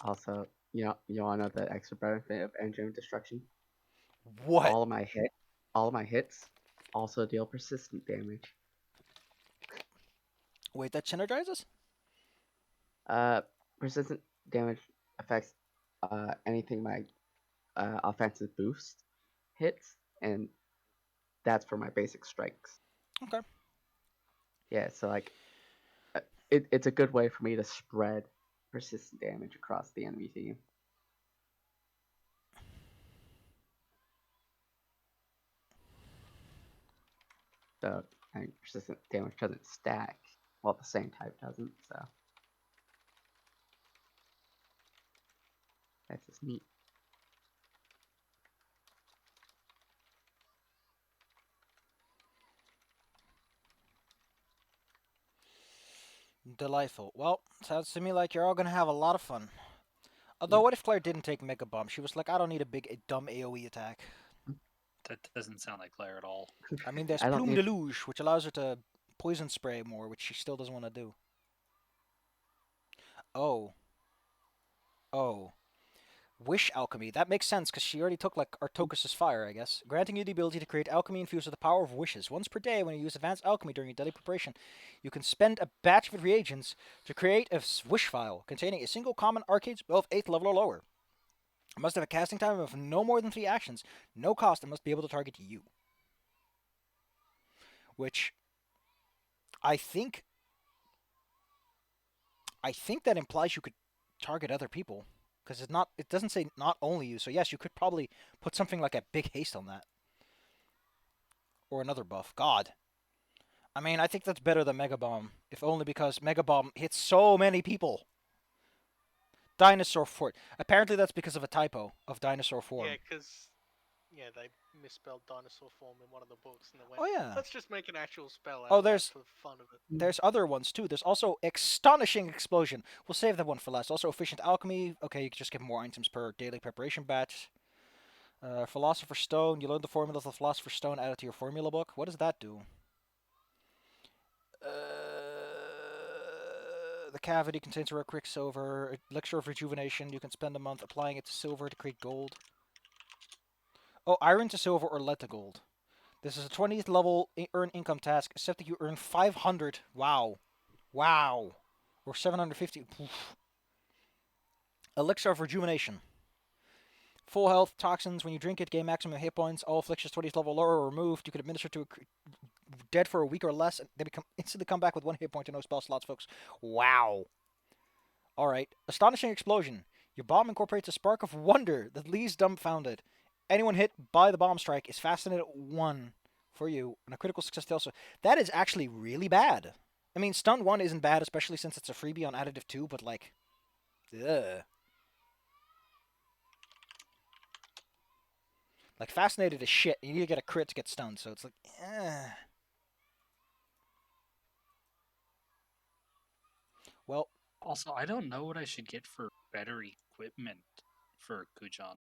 Also, you want to know the extra benefit of engine of destruction? What? All of my hits also deal persistent damage. Wait, that synergizes? Persistent damage affects anything my offensive boost hits, and that's for my basic strikes. Okay. Yeah, so like, it's a good way for me to spread persistent damage across the enemy team. So, persistent damage doesn't stack. Well, the same type doesn't, so. That's just neat. Delightful. Well, sounds to me like you're all going to have a lot of fun. Although, what if Claire didn't take Mega Bomb? She was like, I don't need a dumb AoE attack. That doesn't sound like Claire at all. I mean, there's I don't Plume need- Deluge, which allows her to poison spray more, which she still doesn't want to do. Oh. Oh. Wish Alchemy. That makes sense, because she already took, like, Artokus' Fire, I guess. Granting you the ability to create alchemy infused with the power of wishes. Once per day, when you use Advanced Alchemy during your daily preparation, you can spend a batch of reagents to create a wish file containing a single common arcade spell of 8th level or lower. It must have a casting time of no more than 3 actions, no cost, and must be able to target you. Which, I think that implies you could target other people because it doesn't say not only you. So yes, you could probably put something like a big haste on that or another buff. God. I mean, I think that's better than Mega Bomb, if only because Mega Bomb hits so many people. Dinosaur Fort. Apparently that's because of a typo of dinosaur form. Yeah, because they misspelled dinosaur form in one of the books, and they went, Oh yeah. let's just make an actual spell out Oh, of that there's for the fun of it. there's other ones too. There's also Astonishing Explosion. We'll save that one for last. Also Efficient Alchemy. Okay, you can just get more items per daily preparation batch. Philosopher's Stone. You learn the formula of the Philosopher's Stone added to your formula book. What does that do? The cavity contains rare quicksilver. Elixir of Rejuvenation. You can spend a month applying it to silver to create gold. Oh, iron to silver or lead to gold. This is a 20th level earn income task, except that you earn 500. Wow. Wow. Or 750. Oof. Elixir of Rejuvenation. Full health, toxins. When you drink it, gain maximum hit points. All afflictions 20th level lower are removed. You can administer to a dead for a week or less. They instantly come back with 1 hit point and no spell slots, folks. Wow. Alright. Astonishing Explosion. Your bomb incorporates a spark of wonder that leaves dumbfounded. Anyone hit by the bomb strike is fascinated at 1 for you, and a critical success also. That is actually really bad. I mean, stun 1 isn't bad, especially since it's a freebie on additive 2, but like, ugh. Like, fascinated is shit. You need to get a crit to get stunned, so it's like, eh. Well, Also, I don't know what I should get for better equipment for Kujan.